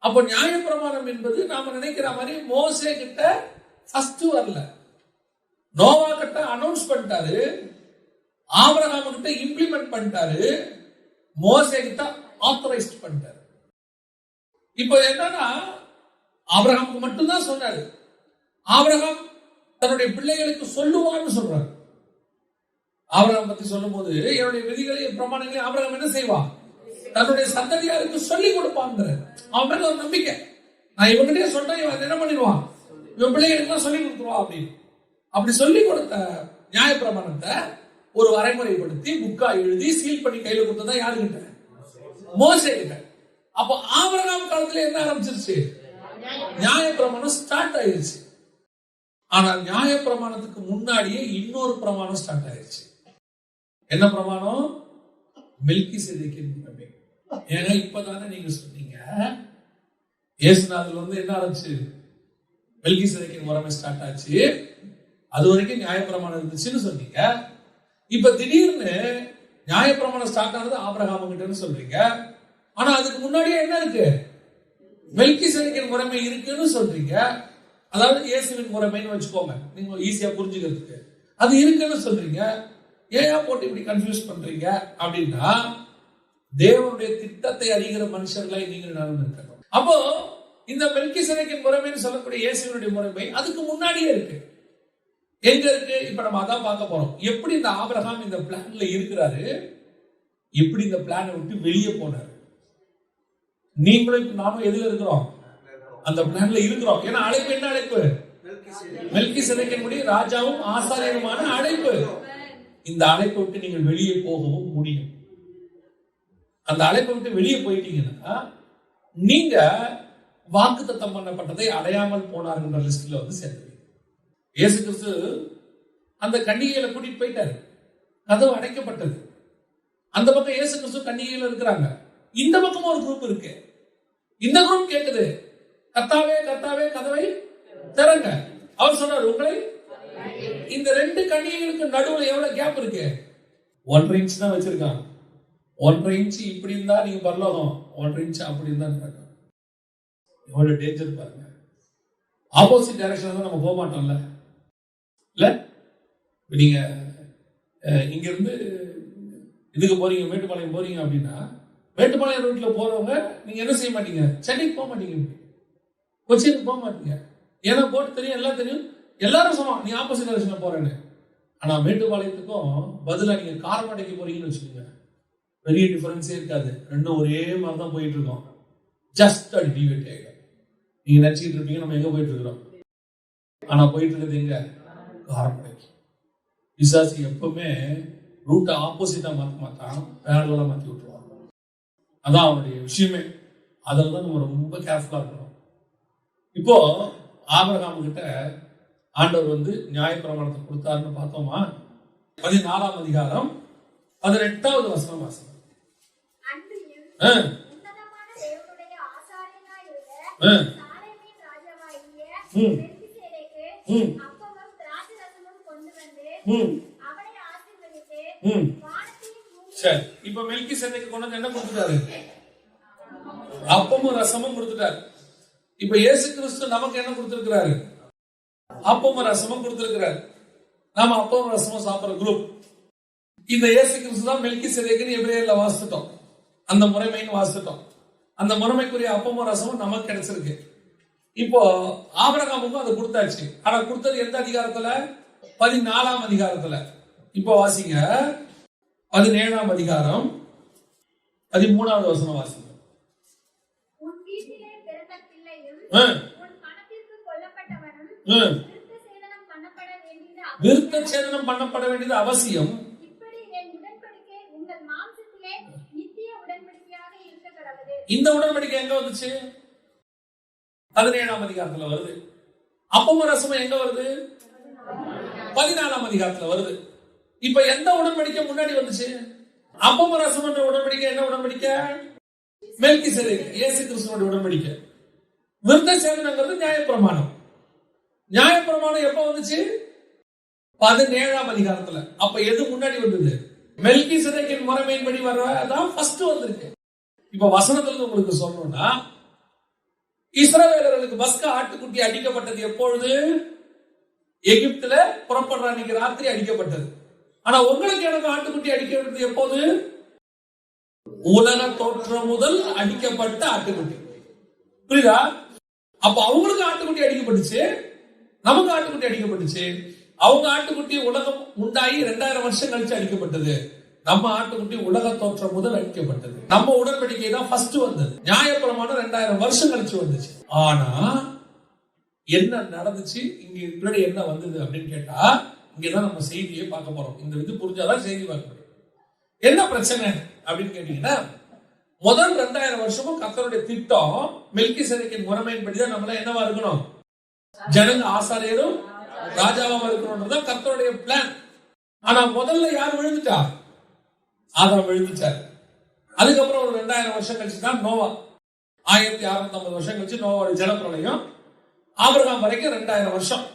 அப்ப நியாய பிரமாணம் என்பது நாம நினைக்கிற மாதிரி மோசே கிட்ட ஃபர்ஸ்ட் வரல. நோவா கிட்ட அனௌன்ஸ் பண்ணிட்டாரு, ஆபிரகாம் கிட்ட இம்ப்ளிமெண்ட் பண்ணிட்டாரு, மோசே கிட்ட ஆத்தரைஸ்ட் பண்ணிட்டாரு. இப்போ என்னன்னா ஆபிரகாமுக்கு மட்டும்தான் சொன்னாரு. ஆபிரகாம் தன்னுடைய பிள்ளைகளுக்கு சொல்லுவான்னு சொல்றாரு. ஆபிரகாம் பத்தி சொல்லும் போது என்னுடைய விதிகளையும் பிரமாணங்களையும் ஆபிரகாம் என்ன செய்வான்? தன்னுடைய சந்ததியாருக்கு சொல்லி கொடுப்பான். அவன் மேல ஒரு நம்பிக்கை. நான் இவங்கிட்டே சொல்றேன், இவன் என்ன பண்ணிடுவான்? இவன் பிள்ளைகளுக்கு சொல்லி கொடுத்துருவான் அப்படின்னு. அப்படி சொல்லி கொடுத்த நியாய பிரமாணத்தை ஒரு வரைமுறைப்படுத்தி புக்கா எழுதி சீல் பண்ணி கையில கொடுத்ததா யாருக்கிட்ட? மோசே கிட்ட. அப்போ ஆபிரகாம் காலத்துல என்ன ஆரம்பிச்சிருச்சு? நியாய பிரமாணம் ஸ்டார்ட் ஆயிருச்சு. ஆனா நியாய பிரமாணத்துக்கு முன்னாடியே இன்னொரு பிரமாணம் ஸ்டார்ட் ஆயிருச்சு. என்ன பிரமாணம்? மெல்கிசேதேக்கின் முறைமை. ஏன்னா இப்பதானே நீங்க சொன்னீங்க இயேசுநாதர் என்ன ஆரம்பிச்சு? மெல்கிசேதேக்கின் முறைமை ஸ்டார்ட் ஆச்சு. அது வரைக்கும் நியாயப்பிரமாணம் இருந்துச்சுன்னு சொன்னீங்க. இப்ப திடீர்னு நியாயப்பிரமாணம் ஸ்டார்ட் ஆனது ஆபிரகாம் கிட்டன்னு சொல்றீங்க. ஆனா அதுக்கு முன்னாடியே என்ன இருக்கு? மெல்கிசேதேக்கின் முறைமை இருக்குன்னு சொல்றீங்க. அதாவது இயேசுவின் முறைமைன்னு வச்சுக்கோங்க, நீங்க ஈஸியா புரிஞ்சுக்கிறதுக்கு. அது இருக்குன்னு சொல்றீங்க. ஏன் போட்டு இப்படி கன்ஃபியூஸ் பண்றீங்க அப்படின்னா, தேவனுடைய திட்டத்தை அறிகிற மனுஷர்களை நீங்கள் நடந்திருக்கணும். அப்போ இந்த மெல்கிசேதேக்கின் முறைமைன்னு சொல்லக்கூடிய இயேசுவினுடைய முறைமை அதுக்கு முன்னாடியே இருக்கு. எங்க இருக்கு? இப்ப நம்ம அதான் பார்க்க போறோம். எப்படி இந்த ஆபிரகாம் இந்த பிளான்ல இருக்கிறாரு, எப்படி இந்த பிளானை விட்டு வெளியே போனாரு. நீங்களும் நானும் எதுல இருக்கிறோம்? அந்த பிளான்ல இருக்கிறோம். ஏன்னா அழைப்பு என்ன அழைப்பு? மெல்கிசேதேக்கின்படி ராஜாவும் ஆசாரியருமான அழைப்பு. இந்த அழைப்பை விட்டு நீங்கள் வெளியே போகவும் முடியும். அந்த அழைப்பை விட்டு வெளியே போயிட்டீங்கன்னா நீங்க வாக்குத்தத்தம் பண்ணப்பட்டதை அடையாமல் போனார்ன்ற லிஸ்ட்ல சேர்ந்து இயேசு கிறிஸ்து அந்த கன்னிகையில கூட்டிட்டு போயிட்டாரு. கதவு அடைக்கப்பட்டது. அந்த பக்கம் இயேசு கிறிஸ்து கன்னிகையில இருக்கிறாங்க. இந்த பக்கமும் ஒரு குரூப் இருக்கு. இந்த குரூப் கேக்குது, கர்த்தாவே கர்த்தாவே கதவை திறங்க. அவர் சொன்னார், உங்களை இந்த ரெண்டு கன்னிகைகளுக்கு நடுவுல எவ்வளவு கேப் இருக்கு? 1.5 இன்ச் தான் வச்சிருக்காங்க. 1.5 இன்ச் இப்படி இருந்தா நீங்க பரலோகம், 1.5 இன்ச் அப்படி இருந்தா நடக்கும். எவ்வளவு டேஞ்சர் பாருங்க. ஆப்போசிட் டைரக்ஷன்ல தான் நம்ம போக மாட்டோம்ல. இல்ல நீங்க இங்க இருந்து இதுக்கு போறீங்க, மேட்டுப்பாளையம் போறீங்க அப்படின்னா, மேட்டுப்பாளையம் ரூட்ல போறவங்க நீங்க என்ன செய்ய மாட்டீங்க? சென்னைக்கு போக மாட்டீங்க, கொச்சினுக்கு போக மாட்டீங்க. ஏன்னா போட்டு தெரியும், எல்லாம் தெரியும், எல்லாரும் சொல்லுவாங்க நீ ஆப்போசிட் டைரக்ஷன்ல போறேன்னு. ஆனா மேட்டுப்பாளையத்துக்கும் பதிலா நீங்க காரமடைக்கு போறீங்கன்னு வச்சுக்கோங்க, பெரிய டிஃபரன்ஸே இருக்காது. ரெண்டும் ஒரே மாதிரி தான் போயிட்டு இருக்கோம். ஜஸ்ட் அடி டிவேட் ஆகிடும். நீங்க நினைச்சிட்டு இருப்பீங்க நம்ம எங்க போயிட்டு இருக்கிறோம், ஆனா போயிட்டு இருக்கிறது எங்க? காரமடைக்கு. பிசாசு எப்பவுமே ரூட்டை ஆப்போசிட்டா மாற்ற மாட்டான், பேரலா மாற்றி விட்டுருவாங்க. அதான் அவனுடைய விஷயமே. அதில் தான் நம்ம ரொம்ப கேர்ஃபுல்லா இருக்கணும். இப்போ ஆபிரகாம் கிட்ட ஆண்டவர் நியாயப்பிரமாணத்தை கொடுத்தாருன்னு பார்த்தோமா? 14ஆம் அதிகாரம் 18வது வசனம் வாசனம். சரி, இப்ப மெல்கிசேதேக்கு கொண்டு வந்து என்ன கொடுத்துட்டாரு? அப்பமும் ரசமும் கொடுத்துட்டாரு. இப்ப இயேசு கிறிஸ்து நமக்கு என்ன கொடுத்திருக்கிறாரு? அப்பமும் ரசமும் கொடுத்திருக்கிறாரு. நாம அப்பமும் ரசமும் சாப்பிடுற குரூப். இந்த இயேசு கிறிஸ்து தான் மெல்கிசேதேக்குன்னு எபிரேயர்ல வாசிட்டோம், அந்த முறைமைன்னு வாசிட்டோம். அந்த முறைமைக்குரிய அப்பமும் ரசமும் நமக்கு கிடைச்சிருக்கு. இப்போ ஆபிரகாமுக்கும் அதை கொடுத்தாச்சு. ஆனா கொடுத்தது எந்த அதிகாரத்துல? 14ஆம் அதிகாரத்துல. இப்போ வாசிங்க 17ஆம் அதிகாரம் 13வது வசனம் வாசிங்க. விருத்த சேதனம் பண்ணப்பட வேண்டியது அவசியம். இந்த உடன்படிக்கை எங்க வந்துச்சு? 17ஆம் அதிகாரத்துல வருது. அப்பமும் ரசமும் எங்க வருது? 14ஆம் அதிகாரத்துல வருது. இப்ப எந்த உடன்படிக்கை முன்னாடி வந்துச்சு? அப்பமும் ரசம் என்ற உடன்படிக்கை என்ன உடன்படிக்கை? மெல்கிசேதேக், இயேசு கிறிஸ்துவோட உடன்படிக்கை. விருத்த சேதனங்கிறது நியாயப்பிரமாணம். நியாயப்பிரமாணம் எப்ப வந்துச்சு? 17ஆம் அதிகாரத்துல. அப்ப எது முன்னாடி வந்தது? மெல்கிசேதேக்கின் முறைமையின்படி வர்றதான் ஃபர்ஸ்ட் வந்திருக்கு. இப்ப வசனத்துல உங்களுக்கு சொல்லணும்னா, இஸ்ரவேலர்களுக்கு பஸ்கா ஆட்டுக்குட்டி அடிக்கப்பட்டது எப்பொழுது? எகிப்துல புறப்படுற அன்னைக்கு ராத்திரி அடிக்கப்பட்டது. ஆனா உங்களுக்கு எனக்கு ஆட்டுக்குட்டி அடிக்கப்பட்டது எப்போது? உலக தோற்றம் முதல் அடிக்கப்பட்ட ஆட்டுக்குட்டி. புரியுதா? அப்ப அவங்களுக்கு ஆட்டுக்குட்டி அடிக்கப்பட்டுச்சு, நமக்கு ஆட்டுக்குட்டி அடிக்கப்பட்டுச்சு. அவங்க ஆட்டுக்குட்டி உலகம் உண்டாகி 2000 வருஷம் கழிச்சு அடிக்கப்பட்டது. நம்ம ஆட்டுக்குட்டி உலக தோற்றம் முதல் அடிக்கப்பட்டது. நம்ம உடன்படிக்கை தான் ஃபர்ஸ்ட் வந்தது. நியாயப்பிரமாணம் 2000 வருஷம் கழிச்சு வந்துச்சு. ஆனா என்ன நடந்துச்சு, இங்க பின்னாடி என்ன வந்தது அப்படின்னு கேட்டா, இங்கதான் நம்ம செய்தியை பார்க்க போறோம். இந்த இது புரிஞ்சாதான் செய்தி பார்க்க முடியும். என்ன பிரச்சனை அப்படின்னு கேட்டீங்கன்னா, முதல் 2000 வருஷமும் கர்த்தருடைய திட்டம் மெல்கிசேதேக்கின் முறைமையின்படிதான் நம்மள என்னவா இருக்கணும்? ஜனங்க ஆசாரியரும் ராஜாவா இருக்கணும்ன்றதான் கர்த்தருடைய பிளான். ஆனா முதல்ல யார் விழுந்துட்டா? ஆதாம் விழுந்துட்டார். அதுக்கப்புறம் ஒரு 2000 வருஷம் கழிச்சு தான் நோவா. 1650 வருஷம் கழிச்சு நோவாவுடைய ஜலப்பிரளயம். ஆபிரகாம் வரைக்கும் 2000 வருஷம்.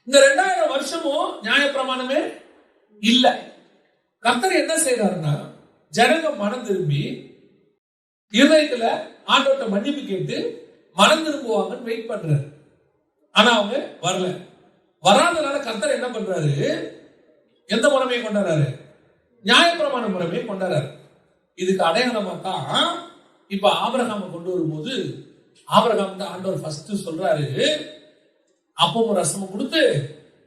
இந்த 2000 வருஷமும் நியாயப்பிரமாணமே இல்ல. கர்த்தர் என்ன செய்யறாருன்னா, ஜனங்க மனம் திரும்பி இருதயத்துல ஆண்டவர்ட்ட மன்னிப்பு கேட்டு மனம் திரும்புவாங்கன்னு வெயிட் பண்றாரு. ஆனா அவங்க வரல. வராதனால கர்த்தர் என்ன பண்றாரு? எந்த முறைமையை கொண்டாடுறாரு? நியாயப்பிரமாண முறைமையை கொண்டாடுறாரு. இதுக்கு அடையாளமா தான் இப்ப ஆபிரகாமை கொண்டு வரும்போது, ஆபிரகாம் தான் ஆண்டவர் ஃபர்ஸ்ட் சொல்றாரு, அப்பமும் ரசமும் கொடுத்து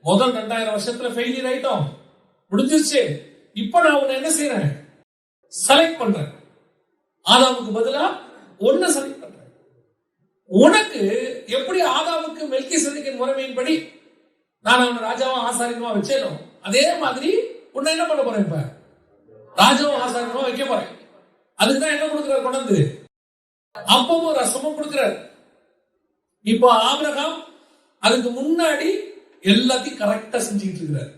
முதல் 2000 வருஷத்துல ஃபெயிலியர் ஆயிட்டோம், முடிஞ்சிருச்சு. இப்ப நான் உன்னை என்ன செய்யறேன்? செலக்ட் பண்றேன். ஆதாமுக்கு பதிலா ஒன்ன செலக்ட் பண்றேன். உனக்கு எப்படி ஆதாமுக்கு மெல்கிசேதேக்கின் முறைமையின்படி நான் அவனை ராஜாவும் ஆசாரியமா வச்சேனோ, அதே மாதிரி உன்னை என்ன பண்ண போறேன்? இப்ப ராஜாவும் ஆசாரியமா வைக்க போறேன். அதுக்குதான் என்ன கொடுக்கிறார்? கொண்டு அப்பமும் ரசமும் கொடுக்கிறார். இப்போ ஆபிரகாம் அதுக்கு முன்னாடி எல்லாத்தையும் கரெக்டா செஞ்சுக்கிட்டு இருக்கிறார்.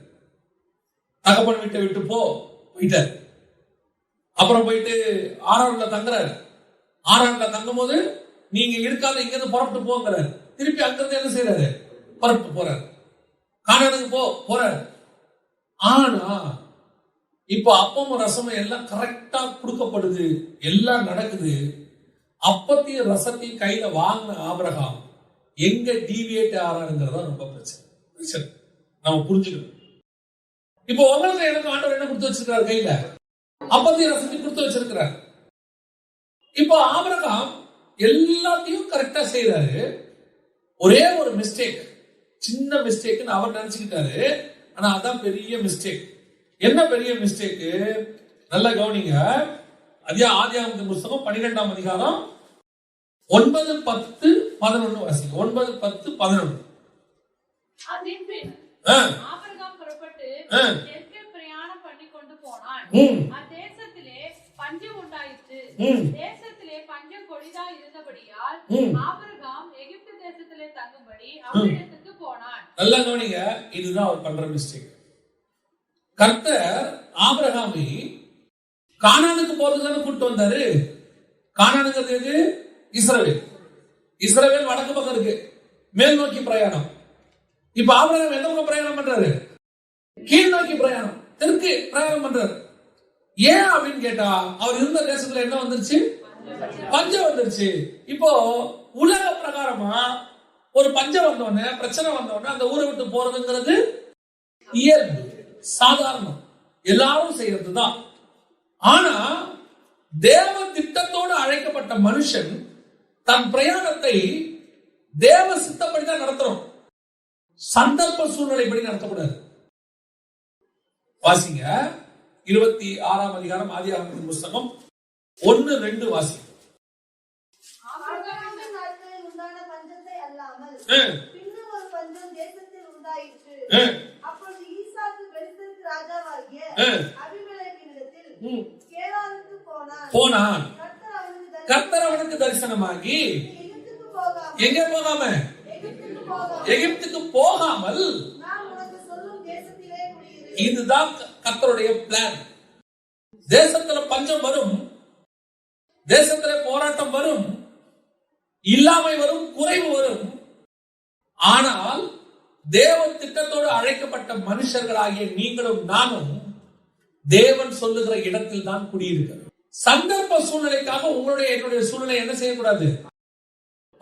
தகப்பன் வீட்டை விட்டு போயிட்டார். அப்புறம் போயிட்டு ஆறான்ல தங்குறாரு. ஆறான்ல தங்கும் போது நீங்க இருக்காத இங்க இருந்து புறப்பட்டு போங்கிறாரு. திருப்பி அங்கிருந்து என்ன செய்யறாரு? புறப்பட்டு போறாரு. கானானுக்கு போறாரு. ஆனா இப்ப அப்பமும் ரசமும் எல்லாம் கரெக்டா கொடுக்கப்படுது, எல்லாம் நடக்குது. அப்பத்தையும் ரசத்தையும் கையில வாங்கின ஆபிரகாம் எங்க டீவியேட் ஆறாருங்கிறதா ரொம்ப பிரச்சனை. நம்ம புரிஞ்சுக்கணும். இப்போ உங்களுக்கு எனக்கு ஆண்டவர் என்ன கொடுத்து வச்சிருக்காரு? கையில அப்பத்தையும் ரசத்தையும் கொடுத்து வச்சிருக்கிறார். இப்போ ஆபிரகாம் எல்லாத்தையும் கரெக்டா செய்யறாரு. ஒரே ஒரு மிஸ்டேக், சின்ன மிஸ்டேக்னு அவர் நினைச்சுக்கிட்டாரு. ஆனா அதான் பெரிய மிஸ்டேக். என்ன பெரிய மிஸ்டேக்? நல்லா கவனிங்க. ஆதியாகமத்தின் புத்தகம் 12ஆம் அதிகாரம் 9, 10, 11 வாசிங்க. 9, 10, 11.
ஆபிரகாம் புறப்பட்டு தெற்கே பிரயாணம் பண்ணி கொண்டு போனான். அத்தேசத்திலே பஞ்சம் உண்டாயிற்று. தேசத்திலே பஞ்சம் கொடிதா இருந்தபடியால் ஆபிரகாம் எகிப்து தேசத்திலே தங்கும்படி அவரிடத்துக்கு போனான். நல்லா கவனிங்க, இதுதான் அவர் பண்ற மிஸ்டேக். கர்த்தர் ஆபிரகாமை கானானுக்கு போறதுக்கு கூப்பிட்டு வந்தாரு. கானானுங்கிறது எது? இஸ்ரவேல். இஸ்ரவேல் வடக்கு பக்கம் இருக்கு, மேல் நோக்கி பிரயாணம். இப்ப ஆபிரகாம் எந்த பக்கம் பிரயாணம் பண்றாரு? கீழ் நோக்கி பிரயாணம், தெற்கு பிரயாணம் பண்றாரு. ஏன் அப்படின்னு கேட்டா, அவர் இருந்த தேசத்துல என்ன வந்துருச்சு? பஞ்சம் வந்துருச்சு. இப்போ உலக பிரகாரமா ஒரு பஞ்சம் வந்தோடனே, பிரச்சனை வந்தோடனே அந்த ஊரை விட்டு போறதுங்கிறது இயல்பு, சாதாரணம், எல்லாரும் செய்யறதுதான். ஆனா தேவ திட்டத்தோடு அழைக்கப்பட்ட மனுஷன் தன் பிரயாணத்தை தேவ சித்தப்படிதான் நடத்தணும், சந்தர்ப்ப சூழ்நிலைப்படி நடத்தக்கூடாது. வாசிங்க 26ஆம் அதிகாரம் ஆதியாகமத்தின் புத்தகம் 1, 2 வாசி.
பின்னும் ஒரு பஞ்சம் தேசத்தில் உண்டாயிற்று. அப்பொழுது ஈசாக்கு பெலிஸ்தருக்கு ராஜாவாகிய அபிமெலேக்கினிடத்தில் கேராருக்கு போனான். கர்த்தர் அவனுக்கு
கர்த்தர் அவனுக்கு தரிசனமாகி
எகிப்துக்கு போகாமல்
எங்கே போகாம எகிப்துக்கு போகாமல்
நான் உனக்கு சொல்லும் தேசத்திலே குடியிரு.
இதுதான் கர்த்தருடைய பிளான். தேசத்துல பஞ்சம் வரும், தேசத்துல போராட்டம் வரும், இல்லாமை வரும், குறைவு வரும். ஆனால் தேவ திட்டத்தோடு அழைக்கப்பட்ட மனுஷர்களாகிய நீங்களும் நானும் தேவன் சொல்லுகிற இடத்தில் தான் குடியிருக்கிறது. சந்தர்ப்ப சூழ்நிலைக்காக உங்களுடைய என்னுடைய சூழ்நிலை என்ன செய்யக்கூடாது,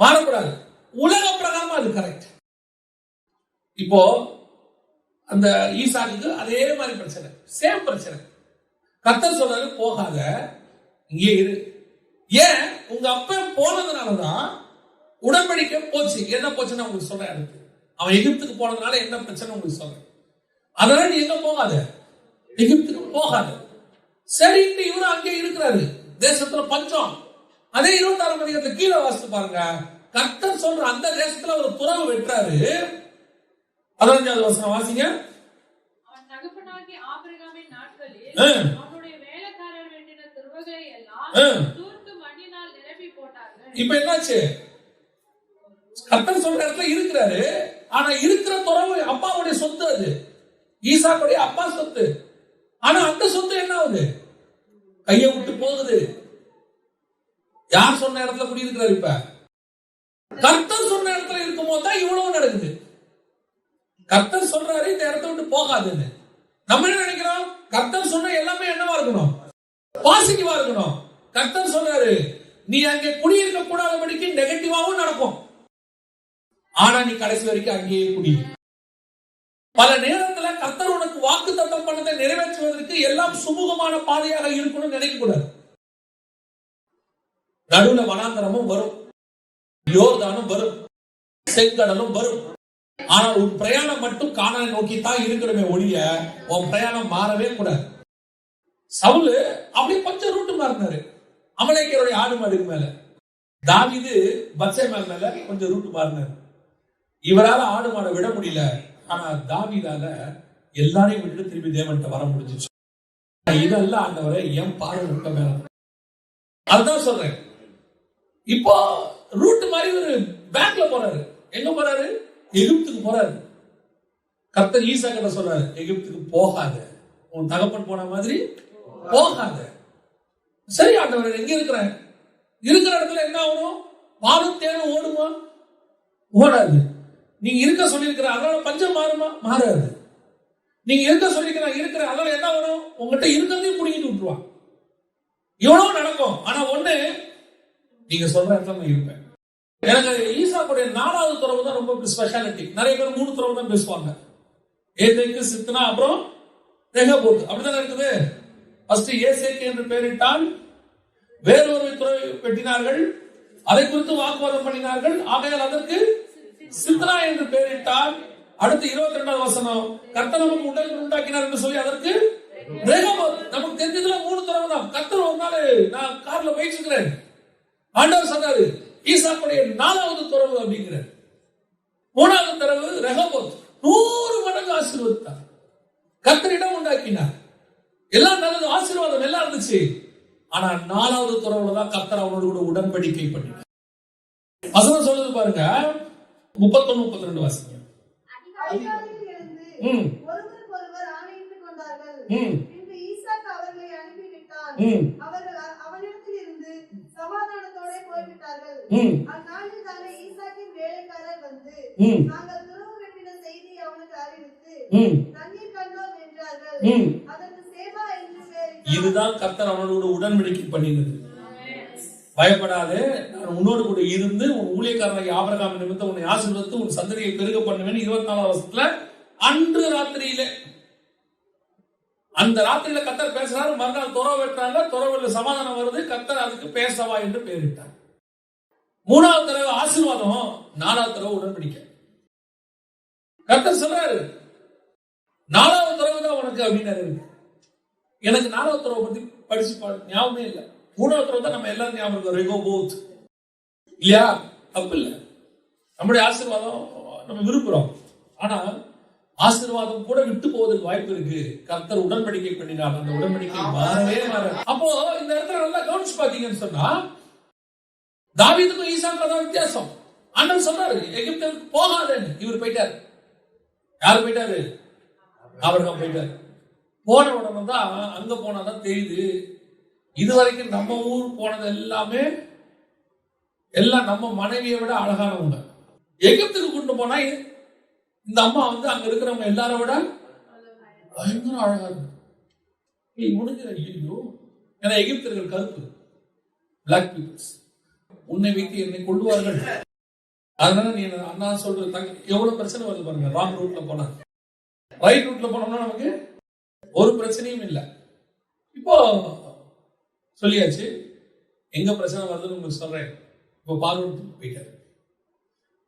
மாறக்கூடாது. உலக பிரகாரமா அது கரெக்ட். இப்போ அந்த ஈசாக்கு அதே மாதிரி பிரச்சனை, சேம் பிரச்சனை. கர்த்தர் சொல்றாரு போகாத, இங்கே இரு. ஏன்? உங்க அப்பா போனதுனாலதான் உடன்படிக்கை போச்சு. என்ன போச்சுன்னு உங்களுக்கு சொல்றேன். அடுத்து அவன் எகிப்துக்கு போனதுனால என்ன பிரச்சனை உங்களுக்கு சொல்றேன். அதனால நீ எங்க போகாத, எகிப்துக்கு போகாத. சரின்ட்டு இவரும் அங்கே இருக்கிறாரு. தேசத்துல பஞ்சம். அதே 26 அதிகாரத்துல கீழே வாசித்து பாருங்க. கர்த்தர் சொல்ற அந்த தேசத்துல ஒரு துறவு வெட்டுறாரு. 15வது வசனம் வாசிங்க.
அவன் தகப்பனாகிய ஆபிரகாமின் நாட்களில் அவனுடைய வேலைக்காரர் வேண்டின துறவுகளை எல்லாம் தூர்த்து மண்ணினால் நிரப்பி போட்டார்கள்.
இப்ப என்னாச்சு? கர்த்தர் சொல்ற இடத்துல இருக்கிறாரு. ஆனா இருக்கிற துறவு அப்பாவுடைய சொத்து. அது ஈசாக்குடைய அப்பா சொத்து. ஆனா அந்த சொத்து என்ன ஆகுது? கையை விட்டு போகுது. யார் சொன்ன இடத்துல குடியிருக்கிறாரு? இப்ப கர்த்தர் சொன்ன இடத்துல இருக்கும் போது தான் இவ்வளவு நடக்குது. கர்த்தர் சொல்றாரு இந்த இடத்த விட்டு போகாதுன்னு. நம்ம என்ன நினைக்கிறோம்? கர்த்தர் சொன்ன எல்லாமே என்னவா இருக்கணும்? பாசிட்டிவா இருக்கணும். கர்த்தர் சொல்றாரு நீ அங்கே குடியிருக்க கூடாதபடிக்கு நெகட்டிவாவும் நடக்கும். ஆனா நீ கடைசி வரைக்கும் அங்கேயே குடி. பல நேரத்துல கர்த்தர் உனக்கு வாக்கு தத்தம் பண்ணதை நிறைவேற்றுவதற்கு எல்லாம் சுமூகமான பாதையாக இருக்கணும்னு நினைக்க கூடாது. நடுவுல வனாந்தரமும் வரும், யோர்தானும் வரும், செங்கடலும் வரும். ஆனால் உன் பிரயாணம் மட்டும் கானானை நோக்கி தான் இருக்கணுமே ஒழிய உன் பிரயாணம் மாறவே கூடாது. சவுலு அப்படி கொஞ்சம் ரூட்டு மாறினாரு அமலேக்கியருடைய ஆடு மாடுக்கு மேல. தாவீது பத்சேபா மேல கொஞ்சம் ரூட்டு மாறினாரு. இவரால ஆடு மாடை விட முடியல. ஆனா தாவீதால எல்லாரையும் விட்டு திரும்பி தேவன்கிட்ட வர முடிஞ்சிச்சு. இதெல்லாம் ஆண்டவரை என் பார்வை விட்ட மேல. அதுதான் சொல்றேன். இப்போ ரூட் மாதிரி ஒரு பேக்ல போறாரு. எங்க போறாரு? எகிப்துக்கு போறாரு. கர்த்தர் ஈசா கிட்ட சொல்றாரு எகிப்துக்கு போகாத, உன் தகப்பன் போன மாதிரி போகாத. சரி ஆண்டவர், எங்க இருக்கிறேன்? இருக்கிற இடத்துல என்ன ஆகணும்? பாலும் தேனும் ஓடுமா? ஓடாது. நீங்க இருக்க சொல்லியிருக்கிற அதனால பஞ்சம் மாறுமா? மாறாது. நீங்க இருக்க சொல்லியிருக்கிற அதனால என்ன வரும்? உங்ககிட்ட இருக்கிறதையும் புடிங்கிட்டு விட்டுருவான். இவ்வளவு நடக்கும். ஆனா ஒண்ணு, நீங்க சொல்ற இடத்துல நான் இருப்பேன். எனக்கு ஈசாக்குடைய 4வது துறவு தான் ரொம்ப ஸ்பெஷாலிட்டி. நிறைய பேர் 3 துறவு தான் பேசுவாங்க. ஏதேக்கு, சித்னா, அப்புறம் ரெகோபோத். அப்படிதான் இருக்குது. ஃபர்ஸ்ட் ஏசேக்கு என்று பெயரிட்டால் வேறொரு துறவை வெட்டினார்கள். அதை குறித்து வாக்குவாதம் பண்ணினார்கள். ஆகையால் அதற்கு சித்னா என்று பெயரிட்டால். அடுத்து 22வது வசனம், கர்த்தர் நமக்கு உடல் உண்டாக்கினார் என்று சொல்லி அதற்கு ரெகோபோத். நமக்கு தெரிஞ்சதுல 3 துறவு தான். கர்த்தர் ஒரு நாள் நான் கார்ல போயிட்டு இருக்கிறேன். ஆண்டவர் சொன்னாரு ஈசாக்குடைய 4வது துறவு அப்படிங்கிறார். 3வது துறவு ரெகோபோத். 100 மடங்கு ஆசீர்வதித்தார். கர்த்தரிடம் உண்டாக்கினார். எல்லாம் நல்லது, ஆசீர்வாதம் எல்லாம் இருந்துச்சு. ஆனா 4வது துறவுல தான் கர்த்தர் அவனோடு கூட உடன்படிக்கை பண்ணினார். வசனம் சொல்லுது பாருங்க, 31-32 வாசிங்க.
அதிகாலையில் எழுந்து ஒருவருக்கொருவர் ஆணையிட்டுக் கொண்டார்கள். பின்பு ஈசாக்கு அவர்களை அனுப்பிவிட்டான். அவர்கள் அவனிடத்தில் இருந்து சமாதானத்தோட போய்விட்டார்கள். அந்நாளில் தானே ஈசாக்கின் வேலைக்காரர் வந்து நாங்கள் துறவு வெட்டின செய்தியை அவனுக்கு அறிவித்து தண்ணீர் கண்டோம் என்றார்கள். அதற்கு சேபா என்று பெயரிட்டார். இதுதான் கர்த்தர் அவனோடு உடன்படிக்கை பண்ணினது. பயப்படாதே, நான் உன்னோடு கூட இருந்து உன் ஊழியக்காரனாகிய ஆபிரகாம் நிமித்தம் உன்னை ஆசீர்வதித்து உன் சந்ததியை பெருக பண்ணுவேன். 24வது வசனத்துல அன்று ராத்திரியிலே, அந்த ராத்திரியில கர்த்தர் பேசுறாரு. மறுநாள் துறவு வெட்டுறாங்க. துறவுல சமாதானம் வருது. கர்த்தர் அதுக்கு பேசவா என்று பெயரிட்டார். 3வது தடவை ஆசீர்வாதம், 4வது தடவை உடன்படிக்கை. கர்த்தர் சொல்றாரு 4வது தடவை தான் உனக்கு அப்படின்னாரு. எனக்கு 4வது தடவை பத்தி படிச்சு ஞாபகமே இல்லை. 3வது தடவை தான் நம்ம எல்லாரும் ஞாபகம் இருக்கோம். ரெகோபோத் இல்லையா? தப்பு இல்லை. நம்முடைய ஆசீர்வாதம் நம்ம விரும்புறோம். ஆனா ஆசீர்வாதம் கூட விட்டு போவதற்கு வாய்ப்பு இருக்கு. கர்த்தர் உடன்படிக்கை பண்ணினார். அந்த உடன்படிக்கை மாறவே மாற. அப்போ இந்த இடத்துல நல்லா கவனிச்சு பாத்தீங்கன்னு சொன்னா,
தாவீதுக்கும் ஈசாக்கும் தான் வித்தியாசம். ஆண்டவர் சொன்னாரு எகிப்துக்கு போகாதேன்னு, இவர் போயிட்டாரு. யாரு போயிட்டாரு? ஆபிரகாம் போயிட்டாரு. போன உடனே தான் அங்க போனாதான் தெரியுது, இதுவரைக்கும் நம்ம ஊர் போனது எல்லாமே எல்லாம் நம்ம மனைவியை விட அழகானவங்க. எகிப்துக்கு கொண்டு போனா இந்த அம்மா வந்து அங்க இருக்கிறவங்க எல்லாரை விட பயங்கர அழகா இருக்கு. முடிஞ்சிட ஐயோ, ஏன்னா எகிப்தியர்கள் கருப்பு, பிளாக் பீப்புள்ஸ், உன்னை வைத்து என்னை கொள்ளுவார்கள். அதனால நீ அண்ணா சொல்றது எவ்வளவு பிரச்சனை வருது பாருங்க. ராங் ரூட்ல போனா, ரைட் ரூட்ல போனோம்னா நமக்கு ஒரு பிரச்சனையும் இல்லை. இப்போ சொல்லியாச்சு எங்க பிரச்சனை வருதுன்னு உங்களுக்கு சொல்றேன். இப்போ பார்வோன் போயிட்டாரு.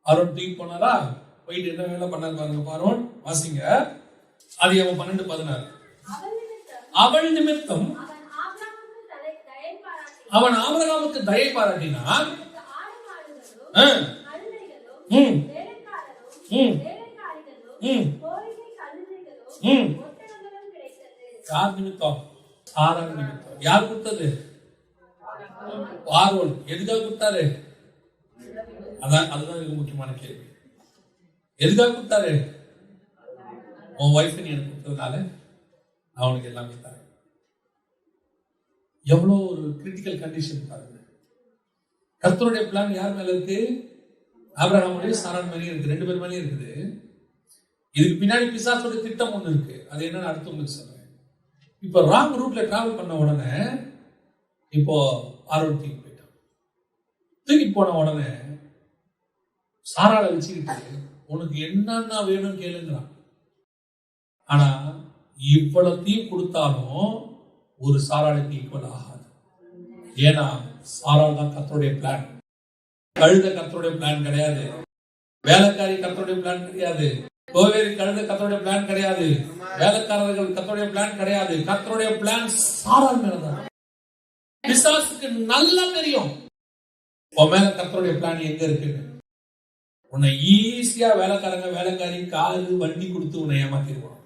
பார்வோன் தூக்கி போனாரா, போயிட்டு என்ன வேலை பண்ணாரு பாருங்க. பார்வோன் வாசிங்க, அது அவன் 12:16. அவள் நிமித்தம் அவன் ஆபிரகாமுக்கு தயை பாராட்டினான். யார் நிமித்தம்? சாரா நிமித்தம். யார் கொடுத்தது? பார்வோன். எதுக்காக கொடுத்தாரு? அதுதான் எனக்கு முக்கியமான கேள்வி. எதுக்காக கொடுத்தாரு? உன் வைஃப் நீ எனக்கு கொடுத்ததுனால நான் உனக்கு எல்லாமே தரேன். எவ்வளவு ஒரு கிரிட்டிக்கல் கண்டிஷன் பாருங்க. கர்த்தருடைய பிளான் யார் மேல இருக்கு? ஆபிரகாமுடைய சாரான் மேலேயும் இருக்கு, 2 பேர் மேலேயும் இருக்குது. இதுக்கு பின்னாடி பிசாசோட திட்டம் ஒண்ணு இருக்கு. அது என்னன்னு அடுத்து உங்களுக்கு சொல்றேன். இப்ப ராங் ரூட்ல டிராவல் பண்ண உடனே இப்போ பார்வோன் தூக்கி போயிட்டான். தூக்கி போன உடனே சாராளை வச்சுக்கிட்டு உனக்கு என்னன்னா வேணும் கேளுங்கிறான். ஆனா இவ்வளத்தையும் கொடுத்தாலும் ஒரு சாராளுக்கு ஈக்குவல் ஆகாது. ஏன்னா சாராள் தான் கர்த்தருடைய பிளான். கழுத கர்த்தருடைய பிளான் கிடையாது. வேலைக்காரி கர்த்தருடைய பிளான் கிடையாது. கோவேரி கழுத கர்த்தருடைய பிளான் கிடையாது. வேலைக்காரர்கள் கர்த்தருடைய பிளான் கிடையாது. கர்த்தருடைய பிளான் சாராள் மேலதான். பிசாசுக்கு நல்லா தெரியும் உன் மேல கர்த்தருடைய பிளான் எங்க இருக்கு. உன்னை ஈஸியா வேலைக்காரங்க வேலைக்காரி காரு வண்டி கொடுத்து உன்னை ஏமாத்திடுவான்.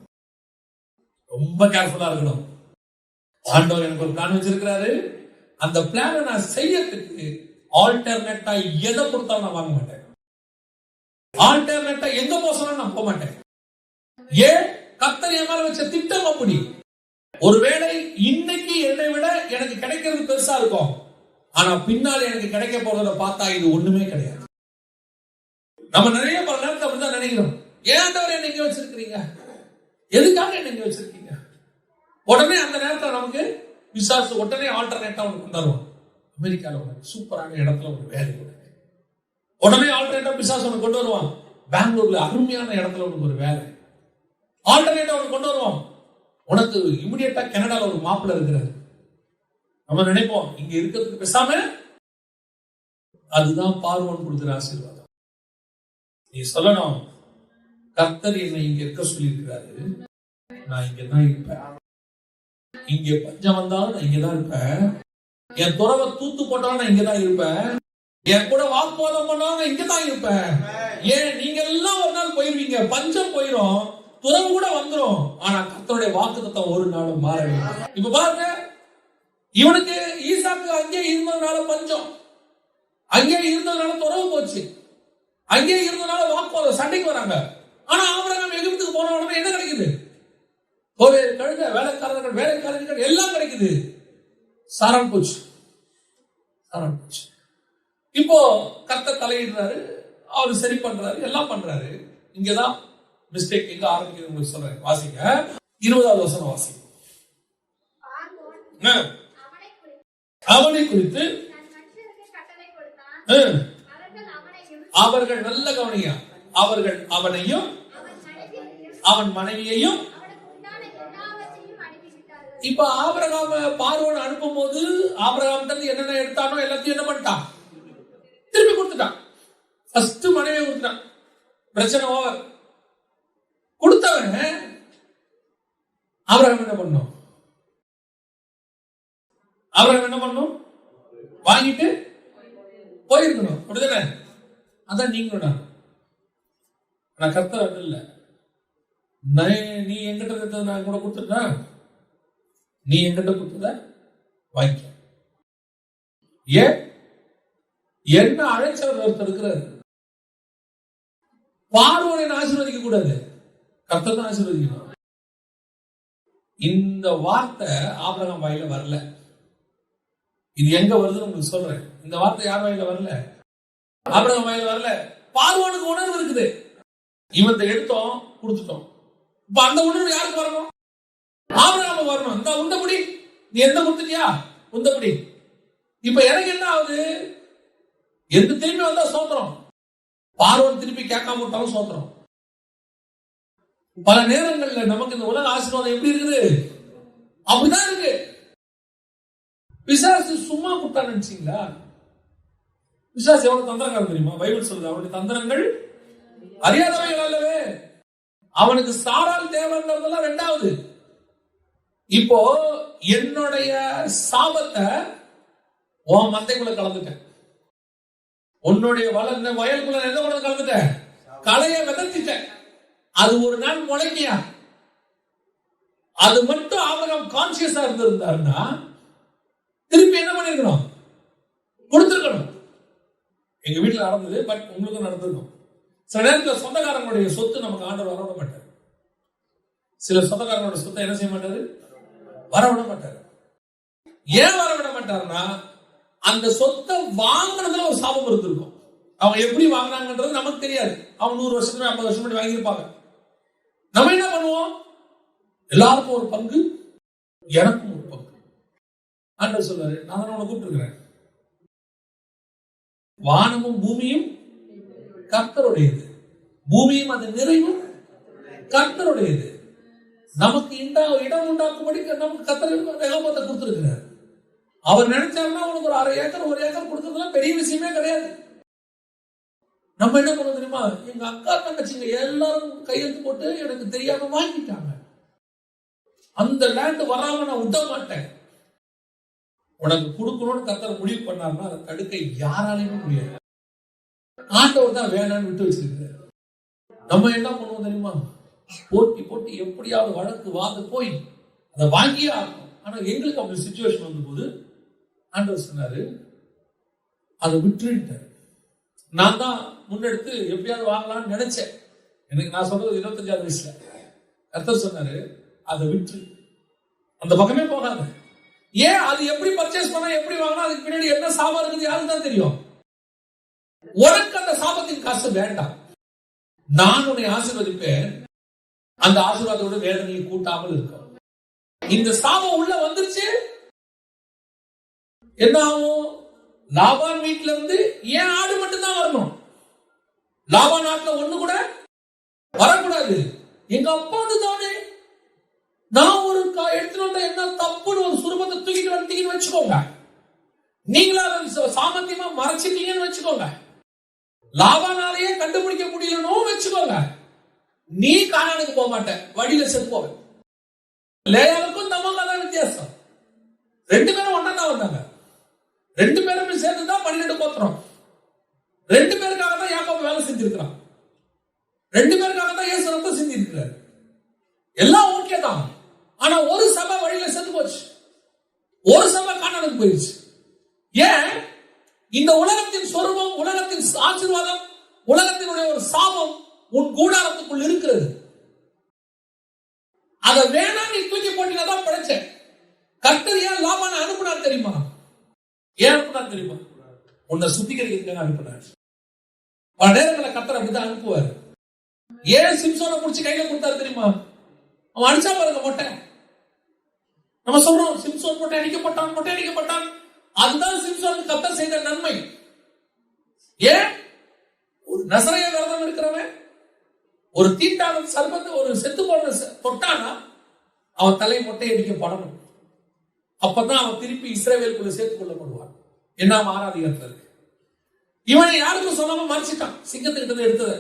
ரொம்ப கேர்ஃபுல்லா இருக்கணும். ஆண்டவர் எனக்கு ஒரு பிளான் வச்சிருக்கிறாரு, அந்த பிளானை நான் செய்யறதுக்கு ஆல்டர்னேட்டா எதை கொடுத்தாலும் நான் வாங்க மாட்டேன். ஆல்டர்னேட்டா எங்க போசணும் நான் போக மாட்டேன். ஏன்? கர்த்தர் என் மேல வச்ச திட்டம் அப்படி. ஒருவேளை இன்னைக்கு என்னை விட எனக்கு கிடைக்கிறது பெருசா இருக்கும், ஆனா பின்னால் எனக்கு கிடைக்க போறத பார்த்தா இது ஒண்ணுமே கிடையாது. நம்ம நிறைய பல நேரத்தில் அப்படிதான் நினைக்கிறோம். ஏன் ஆண்டவர் என்ன இங்க வச்சிருக்கீங்க, எதுக்காக என்ன இங்க வச்சிருக்கீங்க? உடனே அந்த நேரத்தில் நமக்கு பிசாசு உடனே ஆல்டர்னேட்டா ஒன்று கொண்டாடுவோம். அமெரிக்கால உனக்கு சூப்பரான இடத்துல ஒரு வேலை கொடுங்க, உடனே ஆல்டர்னேட்டா பிசாசு ஒன்று கொண்டு வருவான். பெங்களூர்ல அருமையான இடத்துல உனக்கு ஒரு வேலை, ஆல்டர்னேட்டா ஒன்று கொண்டு வருவான். உனக்கு இமிடியேட்டா கனடால ஒரு மாப்பிள்ள இருக்கிறாரு. நம்ம நினைப்போம் இங்க இருக்கிறதுக்கு பேசாம. அதுதான் பார்வோன் கொடுக்கிற ஆசீர்வாதம். நீ சொல்லணும், கர்த்தர் என்னை இங்க இருக்க சொல்லி இருக்கிறாரு, நான் இங்கதான் இருப்பேன். இங்க பஞ்சம் வந்தாலும் நான் இங்கதான் இருப்பேன். என் துறவை தூத்து போட்டாலும் நான் இங்கதான் இருப்பேன். என் கூட வாக்குவாதம் பண்ணாலும் நான் இங்கதான் இருப்பேன். ஏன்? நீங்க எல்லாம் ஒரு நாள் போயிருவீங்க, பஞ்சம் போயிரும், துறவு கூட வந்துரும். ஆனா கர்த்தருடைய வாக்குத்தத்தம் ஒரு நாளும் மாறவே. இப்ப பாருங்க, இவனுக்கு ஈசாக்கு அங்கே இருந்ததுனால பஞ்சம், அங்கே இருந்ததுனால துறவு போச்சு, அங்கே இருந்ததுனால வாக்குவாதம் சண்டைக்கு வராங்க. ஆனா ஆபிரகாம் எகிப்துக்கு போன உடனே என்ன கிடைக்குது? கோவேறு கழுத, வேலைக்காரர்கள் வேலைக்காரர்கள் எல்லாம் கிடைக்குது. சாரான் போச்சு, சாரான் போச்சு. இப்போ கர்த்தர் தலையிடுறாரு, அவரு சரி பண்றாரு, எல்லாம் பண்றாரு. இங்கதான் மிஸ்டேக் எங்க ஆரம்பிக்குது உங்களுக்கு சொல்றேன். வாசிங்க 20வது வசனம் வாசிங்க. அவனை குறித்து அவர்கள் நல்ல கவனியா, அவர்கள் அவனையும் அவன் மனைவியையும். இப்ப ஆபிரகாம் பார்வோன் அனுப்பும் போது ஆபிரகாம் என்னென்ன எடுத்தானோ எல்லாத்தையும் என்ன பண்ணிட்டான்? திருப்பி கொடுத்துட்டான். ஃபர்ஸ்ட் மனைவியை கொடுத்துட்டான். பிரச்சனை ஓவர். கொடுத்தவன் ஆபிரகாம் என்ன பண்ணும்? ஆபிரகாம் என்ன பண்ணும்? வாங்கிட்டு போயிருக்கணும், அப்படிதானே? அதான் நீங்களும் நான் கர்த்தர் அது இல்ல. நீ எங்கிட்ட இருந்தது நான் கூட கொடுத்துட்டேன், நீ எங்கிட்ட கொடுத்தத வாங்கிக்க. ஏன்? என்ன அழைச்சவர் ஒருத்தர் இருக்கிறார். பார்வோனை ஆசீர்வதிக்க கூடாது, கர்த்தர் தான் ஆசீர்வதிக்கணும். இந்த வார்த்தை ஆபிரகாம் வாயில வரல. இது எங்க வருதுன்னு உங்களுக்கு சொல்றேன். இந்த வார்த்தை யார் வாயில வரல? ஆபிரகாம் வாயில வரல. பார்வோனுக்கு உணர்வு இருக்குது. இவன் எடுத்தோம் கொடுத்துட்டோம். இப்ப அந்த உணர்வு யாருக்கு வரணும்? ஆபிரகாம் வரணும். இந்த உண்டபடி நீ எந்த கொடுத்துட்டியா உண்டபடி. இப்ப எனக்கு என்ன ஆகுது? எந்த திரும்பி வந்தா சோத்திரம், பார்வோன் திருப்பி கேட்காம விட்டாலும் சோத்திரம். பல நேரங்கள்ல நமக்கு இந்த உலக ஆசீர்வாதம் எப்படி இருக்குது? அப்படிதான் இருக்கு. பிசாசு சும்மா கொடுத்தா நினைச்சீங்களா? பிசாசு எவ்வளவு தந்திரக்காரன் தெரியுமா? பைபிள் சொல்லுது அவனுடைய தந்திரங்கள் அறியாதவைகள் அல்லவே. அவனுக்கு சாரால் தேவைன்றதெல்லாம் ரெண்டாவது. இப்போ என்னுடைய சாபத்தை உன் மந்தைக்குள்ள கலந்துட்டேன். உன்னுடைய வயலுக்குள்ள எந்த கூட கலந்துட்டேன்? களைய விதத்திட்டேன். அது ஒரு நாள் முளைக்கியா? அது மட்டும் ஆபிரகாம் கான்சியஸா இருந்திருந்தாருன்னா திருப்பி என்ன பண்ணிருக்கணும்? கொடுத்திருக்கணும். எங்க வீட்டுல நடந்தது, பட் உங்களுக்கு நடந்திருக்கும். சில நேரத்தில் சொந்தக்காரங்களுடைய சொத்து நமக்கு ஆண்டவர் வரவிட மாட்டார். சில சொந்தக்காரங்களோட சொத்தை என்ன செய்ய மாட்டாரு? வரவிட மாட்டாரு. ஏன் வரவிட மாட்டாருன்னா அந்த சொத்தை வாங்கினதுல ஒரு சாபம் இருந்திருக்கும். அவங்க எப்படி வாங்கினாங்கன்றது நமக்கு தெரியாது. அவங்க 100 வருஷத்துக்கு 50 வருஷம் முன்னாடி வாங்கியிருப்பாங்க. நம்ம என்ன பண்ணுவோம்? எல்லாருக்கும் ஒரு பங்கு, எனக்கும் ஒரு பங்கு. ஆண்டவர் சொல்றாரு, நான் தான் உன்னை கூப்பிட்டுருக்கிறேன். வானமும் பூமியும் கர்த்தருடையது, பூமியும் அது நிறைவும் கர்த்தருடையது. நமக்கு இடம் உண்டாக்கும்படி நமக்கு கர்த்தர் ரெகோபத்தை கொடுத்திருக்கிறார். அவர் நினைச்சாருன்னா உனக்கு ஒரு 1/2 ஏக்கர் 1 ஏக்கர் கொடுத்ததுலாம் பெரிய விஷயமே கிடையாது. நம்ம என்ன பண்ண தெரியுமா? எங்க அக்கா தங்கச்சிங்க எல்லாரும் கையெழுத்து போட்டு எனக்கு தெரியாம வாங்கிட்டாங்க. அந்த லேண்ட் வராம நான் விட மாட்டேன். உனக்கு கொடுக்கணும்னு கர்த்தர் முடிவு பண்ணாருன்னா அதை தடுக்க யாராலையுமே முடியாது. ஆண்டவர் தான் வேணான்னு விட்டு வச்சிருக்காரு. நம்ம என்ன பண்ணுவோம் தெரியுமா? போட்டி போட்டி எப்படியாவது வழக்கு வாது போய் அதை வாங்கியே ஆகணும். ஆனா எங்களுக்கு அப்படி சிச்சுவேஷன் வந்த போது ஆண்டவர் சொன்னாரு, அதை விட்டுட்டாரு. நான் தான் முன்னெடுத்து எப்படியாவது வாங்கலாம்னு நினைச்சேன். எனக்கு நான் சொல்றது 25வது வயசுல கர்த்தர் சொன்னாரு, அதை விட்டு அந்த பக்கமே போகாது. ஏன்? அது எப்படி பர்ச்சேஸ் பண்ணா, எப்படி வாங்கினா, அதுக்கு பின்னாடி என்ன சாபம் இருக்குது யாருக்கு தான் தெரியும். உனக்கு அந்த சாபத்தின் காசு வேண்டாம். நான் உன்னை ஆசீர்வதிப்பேன். அந்த ஆசீர்வாதத்தோட வேதனையை கூட்டாமல் இருக்கும். இந்த சாபம் உள்ள வந்துருச்சு, என்ன ஆகும்? லாபான் வீட்டுல இருந்து ஏன் ஆடு மட்டும் தான் வரணும்? லாபான் நாட்டுல ஒண்ணு கூட வரக்கூடாது. எங்க அப்பா வந்து தானே, நான் ஒரு எடுத்துட்டு வந்த என்ன தப்புன்னு ஒரு சுரூபத்தை தூக்கிட்டு வந்துட்டீங்கன்னு வச்சுக்கோங்க. நீங்களா சாமர்த்தியமா மறைச்சிட்டீங்கன்னு வச்சுக்கோங்க. லாபானாலேயே கண்டுபிடிக்க முடியலன்னு வச்சுக்கோங்க. நீ கானானுக்கு போக மாட்ட, வழியில செத்து போவ. லேயாளுக்கும் தமக்கும் தான் வித்தியாசம். 2 பேரும் ஒன்னா தான் வந்தாங்க. 2 பேருமே சேர்ந்துதான் 12 கோத்திரம். 2 பேருக்காக தான் யாக்கோபு வேலை செஞ்சிருக்கிறான். 2 பேருக்காக தான் இயேசு ரத்தம் சிந்திருக்கிறார். எல்லாம் ஓகே தான். ஆனா ஒரு சபை வழியில செத்து போச்சு, ஒரு சபை கானானுக்கு போயிடுச்சு. ஏன்? இந்த உலகத்தின் சொரூபம், உலகத்தின் ஆசீர்வாதம், உலகத்தினுடைய ஒரு சாபம் உன் கூடாரத்துக்குள் இருக்கிறது. அதை வேணா நீ தூக்கி போட்டினாதான் படைச்ச. கர்த்தர் ஏன் லாபானை அனுப்புனார் தெரியுமா? ஏன் அனுப்புனார் தெரியுமா? உன்னை சுத்திகரிக்கிறதுக்காக அனுப்புனார். பல நேரங்களில் கர்த்தர் அப்படிதான் அனுப்புவார். ஏன் சிம்சோனை முடிச்சு கையில கொடுத்தாரு தெரியுமா? அவன் அடிச்சா பாருங்க மொட்டை. நம்ம சொல்றோம் சிம்சோன் மொட்டை அடிக்கப்பட்டான், மொட்டை அடிக்கப்பட்டான். அதுதான் சிம்சோனுக்கு கர்த்தர் செய்த நன்மை. ஏன்? ஒரு நசரேய விரதம் இருக்கிறவன் ஒரு தீட்டான சர்பத்தை ஒரு செத்து போன தொட்டானா அவன் தலை மொட்டை அடிக்கப்படணும். அப்பதான் அவன் திருப்பி இஸ்ரவேலுக்குள்ள சேர்த்துக் கொள்ளப்படுவான். என்ன ஆராதிக்கிறது? இவனை யாருக்கும் சொல்லாம மறைச்சிட்டான். சிங்கத்துக்கிட்ட எடுத்தது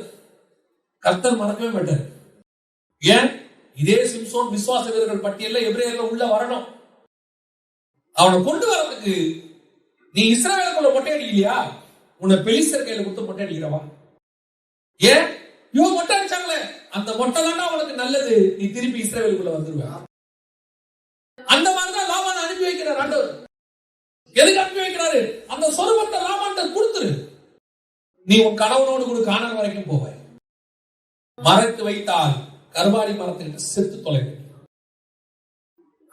கர்த்தர் மறக்கவே மாட்டார். ஏன்? இதே சிம்சோன் விசுவாச வீரர்கள் பட்டியல்ல எபிரேயர்ல உள்ள வரணும். அவனை கொண்டு வரதுக்கு நீ இஸ்ரவேலுக்குள்ள மொட்டை அடிக்கலையா? உன்னை பெலிஸ்தர் கையில கொடுத்து மொட்டை அடிக்கிறவா? ஏன்? இவன் மொட்டை அடிச்சாங்களே, அந்த மொட்டை தானே அவனுக்கு நல்லது. நீ திருப்பி இஸ்ரவேலுக்குள்ள வந்துருவ. அந்த மாதிரிதான் லாபானை அனுப்பி வைக்கிறார் ஆண்டவர். எதுக்கு அனுப்பி வைக்கிறார்? சொல்றாரு, அந்த சொரூபத்தை லாபான்ட்ட கொடுத்துரு, நீ உன் கணவனோடு கூட கானான் வரைக்கும் போவாய். மறைத்து வைத்தால் கர்வாலி மரத்திற்கு செத்து தொலைவு.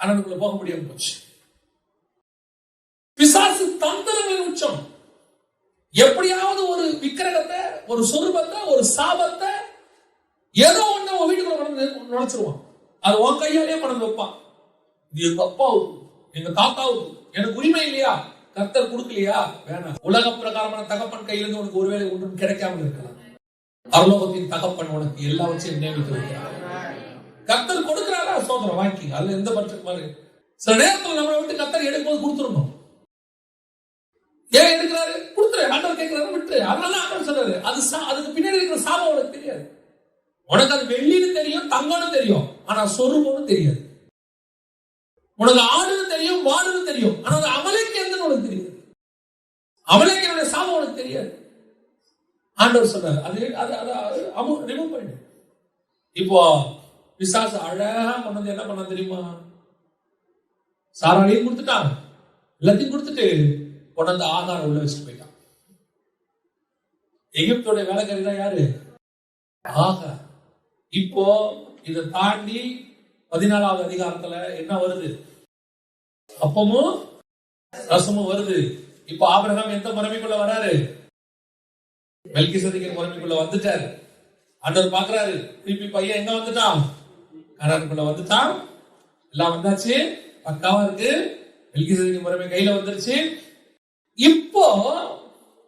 ஆனதுக்குள்ள போக முடியாம போச்சு. பிசாசு தந்திரங்களின் உச்சம். எப்படியாவது ஒரு விக்கிரகத்தை, ஒரு சொரூபத்தை, ஒரு சாபத்தை, ஏதோ ஒண்ணு உன் வீட்டுக்குள்ள நுழைச்சிருவான். அது உன் கையாலேயே கொண்டு வைப்பான். இது எங்க அப்பாவுக்கு, எங்க தாத்தாவுக்கு, எனக்கு உரிமை இல்லையா, கர்த்தர் கொடுக்கலையா, வேணாம். உலக பிரகாரமான தகப்பன் கையிலிருந்து உனக்கு ஒருவேளை ஒன்றும் கிடைக்காமல் இருக்கலாம். பரலோகத்தின் தகப்பன் உனக்கு எல்லாவற்றையும் நியமித்து வைக்கிறார். கர்த்தர் கொடுக்கிறாரா, சோதரம் வாங்கிங்க. அதுல எந்த பட்சம். சில நேரத்தில் நம்மளை விட்டு கர்த்தர் எடுக்கும்போது கொடுத்துடணும். ஏன் எடுக்கிறாரு, கொடுத்துரு, ஆண்டவர் கேட்கிறாரு, விட்டுரு. அதனால ஆண்டவர் சொல்றாரு, அதுக்கு பின்னாடி இருக்கிற சாபம் உனக்கு தெரியாது. உனக்கு அது வெள்ளின்னு தெரியும், தங்கம்னு தெரியும், ஆனா சொருபம்னு தெரியாது. உனக்கு ஆடுன்னு தெரியும், மாடுன்னு தெரியும், ஆனா அது அமலேக்கு எதுன்னு உனக்கு தெரியாது. அமலேக்கினுடைய சாபம் உனக்கு தெரியாது. ஆண்டவர் சொல்றாரு, அது ரிமூவ் பண்ணிடு. இப்போ பிசாசு அழகா பண்ணது என்ன பண்ண தெரியுமா, சாராளையும் கொடுத்துட்டான், எல்லாத்தையும் கொடுத்துட்டு கொண்டாந்து ஆகாரம் உள்ள வச்சுட்டு போயிட்டான். எகிப்தோட வேலைக்காரி தான் யாரு, ஆகார். இப்போ இதை தாண்டி 14வது அதிகாரத்துல என்ன வருது, அப்பமும் ரசமும் வருது. இப்போ ஆபிரகாம் எந்த முறைமைக்குள்ள வராரு, மெல்கிசேதேக்கின் முறைமைக்குள்ள வந்துட்டாரு. ஆண்டவர் பாக்குறாரு, திருப்பி பையன் எங்க வந்துட்டான், கானானுக்குள்ள வந்துட்டான். எல்லாம் வந்தாச்சு, பக்காவா இருக்கு. மெல்கிசேதேக்கின் முறைமை கையில வந்துருச்சு. இப்போ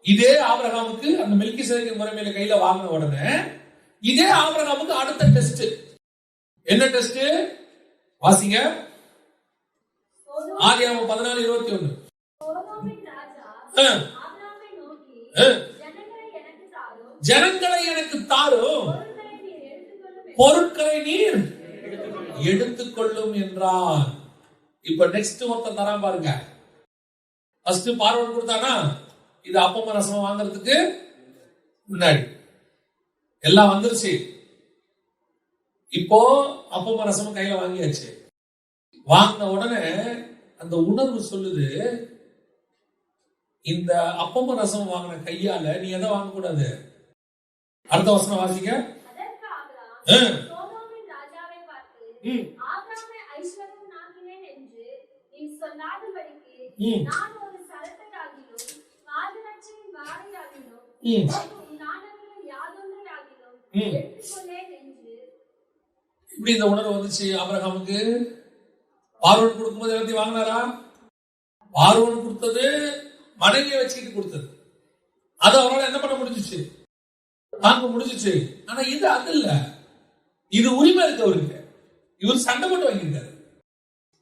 இதே ஆபிரகாமுக்கு அந்த மெல்கிசேதேக்கின் முறைமையில கையில வாங்கின உடனே இதே ஆபிரகாமுக்கு அடுத்த டெஸ்ட். என்ன டெஸ்ட் வாசிங்க, ஆதியாகமம் 14:21. ஜனங்களை எனக்கு தாரும், பொருட்களை நீர் எடுத்துக்கொள்ளும் என்றார். இப்ப நெக்ஸ்ட் ஒருத்தன் தரான் பாருங்க. ஃபர்ஸ்ட் பார்வன் கொடுத்தானா, இது அப்பமா ரசம் வாங்குறதுக்கு முன்னாடி எல்லாம் வந்துருச்சு. இப்போ அப்பமா ரசமும் கையில வாங்கியாச்சு. வாங்கின உடனே அந்த உணர்வு சொல்லுது, இந்த அப்பமா ரசம் வாங்கின கையால நீ எதை வாங்க கூடாது. அடுத்த வசனம் வாசிக்க. இப்படி இந்த உணர்வு வந்துச்சு ஆபிரகாமுக்கு. பார்வோன் கொடுக்கும்போது எல்லாத்தையும் வாங்கினாரா, பார்வோன் கொடுத்தது மனைவியை வச்சுக்கிட்டு கொடுத்தது. அது அவரால் என்ன பண்ண முடிஞ்சிச்சு, வாங்க முடிஞ்சிச்சு. ஆனா இது அது இல்ல, இது உரிமை இருக்கு அவருக்கு. இவர் சண்டை போட்டு வாங்கியிருக்காரு,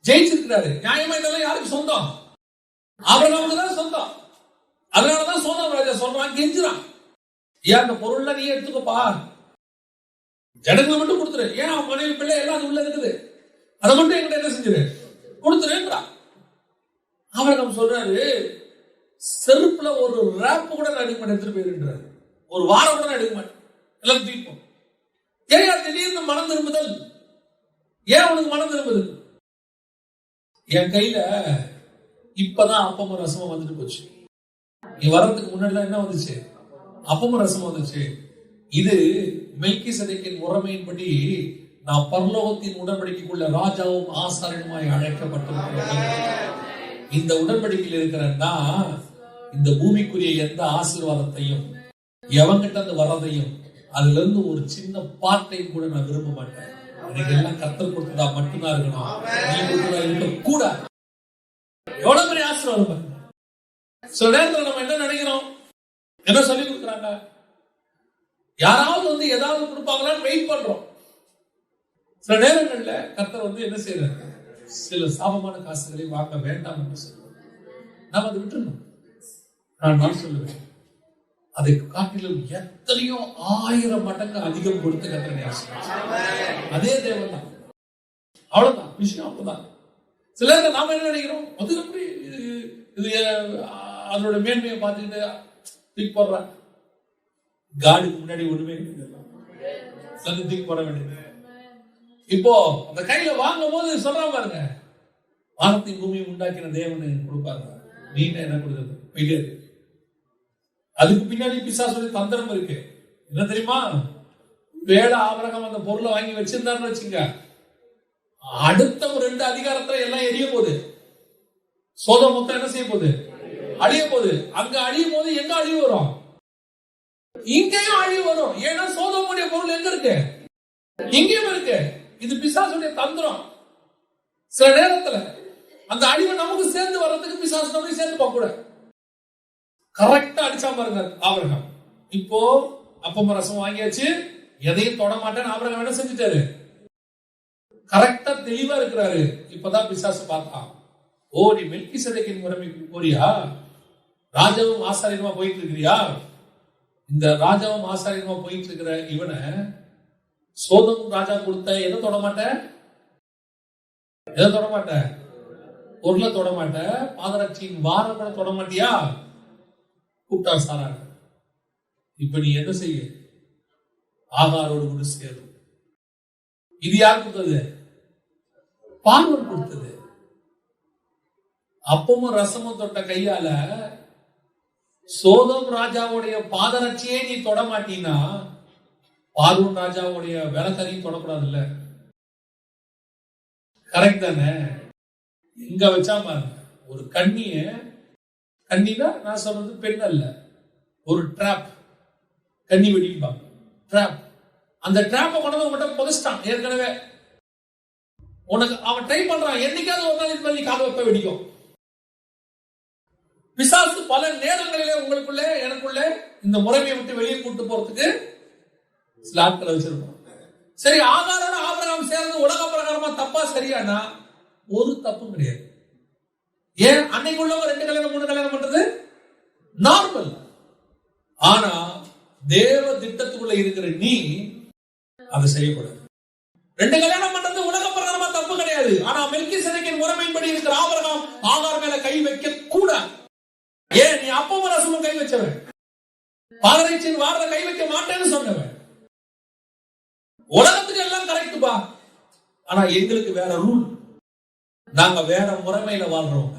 ஜெயிச்சிருக்கிறாரு. நியாயமா இதெல்லாம் யாருக்கு சொந்தம், ஆபிரகாமுக்கு தான் சொந்தம். அதனாலதான் சோதம் ராஜா சொல்றான், கெஞ்சுறான், ஏன் அந்த பொருள்லாம் நீ எடுத்துக்கப்பா, ஜனங்களை மட்டும் கொடுத்துரு. ஏன் அவன் மனைவி பிள்ளை எல்லாம் அது உள்ள இருக்குது, அதை மட்டும் என்கிட்ட என்ன செஞ்சிரு, கொடுத்துருன்றான். ஆபிரகாம் சொல்றாரு, செருப்புல ஒரு ரேப் கூட நான் எடுக்க மாட்டேன், எடுத்துட்டு போயிருன்றாரு. ஒரு வாரம் கூட நான் எடுக்க மாட்டேன், எல்லாம் தூக்கிப்போம். ஏன் திடீர்னு மனம் திரும்புதல், ஏன் உனக்கு மனம் திரும்புதல்? என் கையில இப்பதான் அப்பமும் ரசமும் வந்துட்டு போச்சு. நீ வர்றதுக்கு முன்னாடிதான் என்ன வந்துச்சு, அப்பமும் ரசமும் வந்துச்சு. இது மெல்கிசேதேக்கின் முறைமையின்படி நான் பரலோகத்தின் உடன்படிக்கைக்குள்ள ராஜாவும் ஆசாரியனுமாய் அழைக்கப்பட்டிருக்கிறேன். இந்த உடன்படிக்கையில் இருக்கிறன்னா இந்த பூமிக்குரிய எந்த ஆசீர்வாதத்தையும் எவங்கிட்ட இருந்து வர்றதையும் அதுல இருந்து ஒரு சின்ன பார்ட்டையும் கூட நான் விரும்ப மாட்டேன். எனக்கு எல்லாம் கர்த்தர் கொடுத்ததா மட்டும்தான் இருக்கணும், நீ கொடுத்ததா இருக்க கூட. எவ்வளவு பெரிய ஆசீர்வாதம். சில நேரத்தில் நம்ம என்ன நினைக்கிறோம், என்ன சொல்லி கொடுக்குறாங்க, யாராவது வந்து ஏதாவது கொடுப்பாங்களான்னு வெயிட் பண்றோம். சில நேரங்கள்ல கர்த்தர் என்ன செய்யறாரு, சில சாபமான காசுகளை வாங்க வேண்டாம் என்று சொல்லுவோம். நாம் அதை விட்டுணும். நான் சொல்லுவேன், அதை காட்டிலும் எத்தனையோ 1000 மடங்கு அதிகம் கொடுத்து கர்த்தரை ஆசீர்வதிச்சார். அதே தேவன் தான், அவ்வளவுதான் விஷயம். அப்பதான் சில நேரம் நாம என்ன நினைக்கிறோம், அது எப்படி இது அதோட மேன்மையை பார்த்துக்கிட்டு தூக்கி போடுறாங்க. காடுக்கு முன்னாடி ஒண்ணுமே தூக்கி போட வேண்டியது. இப்போ அந்த கையில வாங்கும் போது சொல்றான் பாருங்க, வானத்தையும் பூமியை உண்டாக்கின தேவன் கொடுப்பாரு, நீ என்ன கொடுத்தது போயிட்டே இருக்கு. அதுக்கு பின்னாடி பிசாசுடைய தந்திரம் இருக்கு. என்ன தெரியுமா? வேலை ஆபிரகாம் அந்த பொருளை வாங்கி வச்சிருந்தாருன்னு வச்சுங்க, அடுத்த ஒரு 2 அதிகாரத்துல எல்லாம் எரிய போகுது. சோதம் மொத்தம் என்ன செய்ய போகுது? அழிய போகுது. அங்க அழியும் போது எங்க அழிவு வரும்? இங்கேயும் அழிவு வரும். ஏன்னா சோதமுடைய பொருள் எங்க இருக்கு? இங்கேயும் இருக்கு. இது பிசாசுடைய தந்திரம். சில நேரத்துல அந்த அழிவை நமக்கு சேர்ந்து வர்றதுக்கு பிசாசு நம்ம சேர்ந்து போக கூட. கரெக்டா அடிச்சா பாருங்க ஆபிரகாம். இப்போ அப்பம் ரசம் வாங்கியாச்சு, எதையும் தொட மாட்டேன்னு ஆபிரகாம் என்ன செஞ்சுட்டாரு? கரெக்டா தெளிவா இருக்கிறாரு. இப்பதான் பிசாசு பார்த்தான். ஓ, நீ மெல்கிசேதேக்கின் முறைமைக்கு போறியா? ராஜாவும் ஆசாரியமா போயிட்டு இருக்கிறியா? இந்த ராஜாவும் ஆசாரியமா போயிட்டு இருக்கிற இவனை சோதம் ராஜா கொடுத்த எதை தொட மாட்டேன்? எதை தொட மாட்டேன்? பொருளை தொட மாட்டேன். பாதரட்சியின் வாரம் கூட தொட மாட்டியா? கூப்பிட்டா சாராங்க. இப்ப நீ என்ன செய்ய? ஆகாரோடு கூட சேரும். இது யார் கொடுத்தது? பார்வன் கொடுத்தது. அப்பமும் ரசமும் தொட்ட கையால சோதம் ராஜாவுடைய பாதரட்சியே நீ தொட மாட்டீன்னா பார்வன் ராஜாவுடைய வேலைக்காரையும் தொடக்கூடாதுல்ல. கரெக்ட் தானே? எங்க வச்சா பாருங்க, ஒரு கண்ணினா நான் சொல்றது பெண் அல்ல, ஒரு டிராப். கண்ணி வெடிப்பாங்க, டிராப். அந்த டிராப்பை கொண்டு உங்கள்கிட்ட புதைச்சிட்டான் ஏற்கனவே. உனக்கு அவன் ட்ரை பண்றான், என்னைக்காவது ஒரு நாள் இது மாதிரி காது வைப்ப வெடிக்கும். பிசாசு பல நேரங்களிலே உங்களுக்குள்ள எனக்குள்ள இந்த முறைமையை விட்டு வெளியே கூட்டு போறதுக்கு சில ஆட்களை வச்சிருக்கோம். சரி, ஆகாரோட ஆபிரகாம் சேர்ந்து உலக பிரகாரமா தப்பா சரியானா? ஒரு தப்பும் கிடையாது. ஏன்? அன்னைக்கு உள்ளவங்க 2 கல்யாணம் 3 கல்யாணம் பண்றது நார்மல். ஆனா தேவ திட்டத்துக்குள்ள இருக்கிற நீ அதை செய்யக்கூடாது. 2 கல்யாணம் பண்றது உலக பிரகாரமா தப்பு கிடையாது. ஆனா மெல்கிசேதேக்கின் முறைமைப்படி இருக்கிற ஆபிரகாம் ஆகார் மேல கை வைக்க கூடாது. ஏன்? நீ அப்பமும் ரசமும் கை வச்சவன், பாதரட்சியின் வாரல கை வைக்க மாட்டேன்னு சொன்னவன். உலகத்துக்கு எல்லாம் கரெக்ட் பா, ஆனா எங்களுக்கு வேற ரூல். நாங்க வேற முறைமையில வாழ்றவங்க.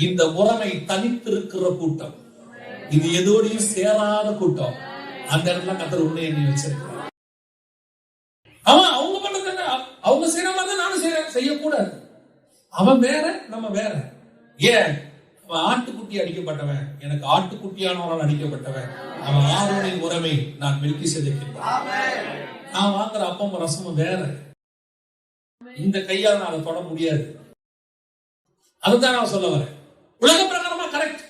இந்த முறைமை தனித்திருக்கிற கூட்டம், இது எதோடையும் சேராத கூட்டம். அந்த இடத்துல கர்த்தர் உன்னை எண்ணி வச்சிருக்கிறார். அவன் அவங்க பண்றது என்ன? அவங்க செய்யற மாதிரி நானும் செய்யக்கூடாது. அவன் வேற, நம்ம வேற. ஏன்? அவன் ஆட்டுக்குட்டி அடிக்கப்பட்டவன், எனக்கு ஆட்டுக்குட்டியானவனால் அடிக்கப்பட்டவன். அவன் ஆரோனின் முறைமை, நான் மெல்கிசேதேக்கின். நான் வாங்குற அப்பமும் ரசமும் வேற. இந்த கையால் நான் அதை தொட முடியாது. அதுதான் நான் சொல்ல வரேன். உலக பிரகாரமா கரெக்ட்,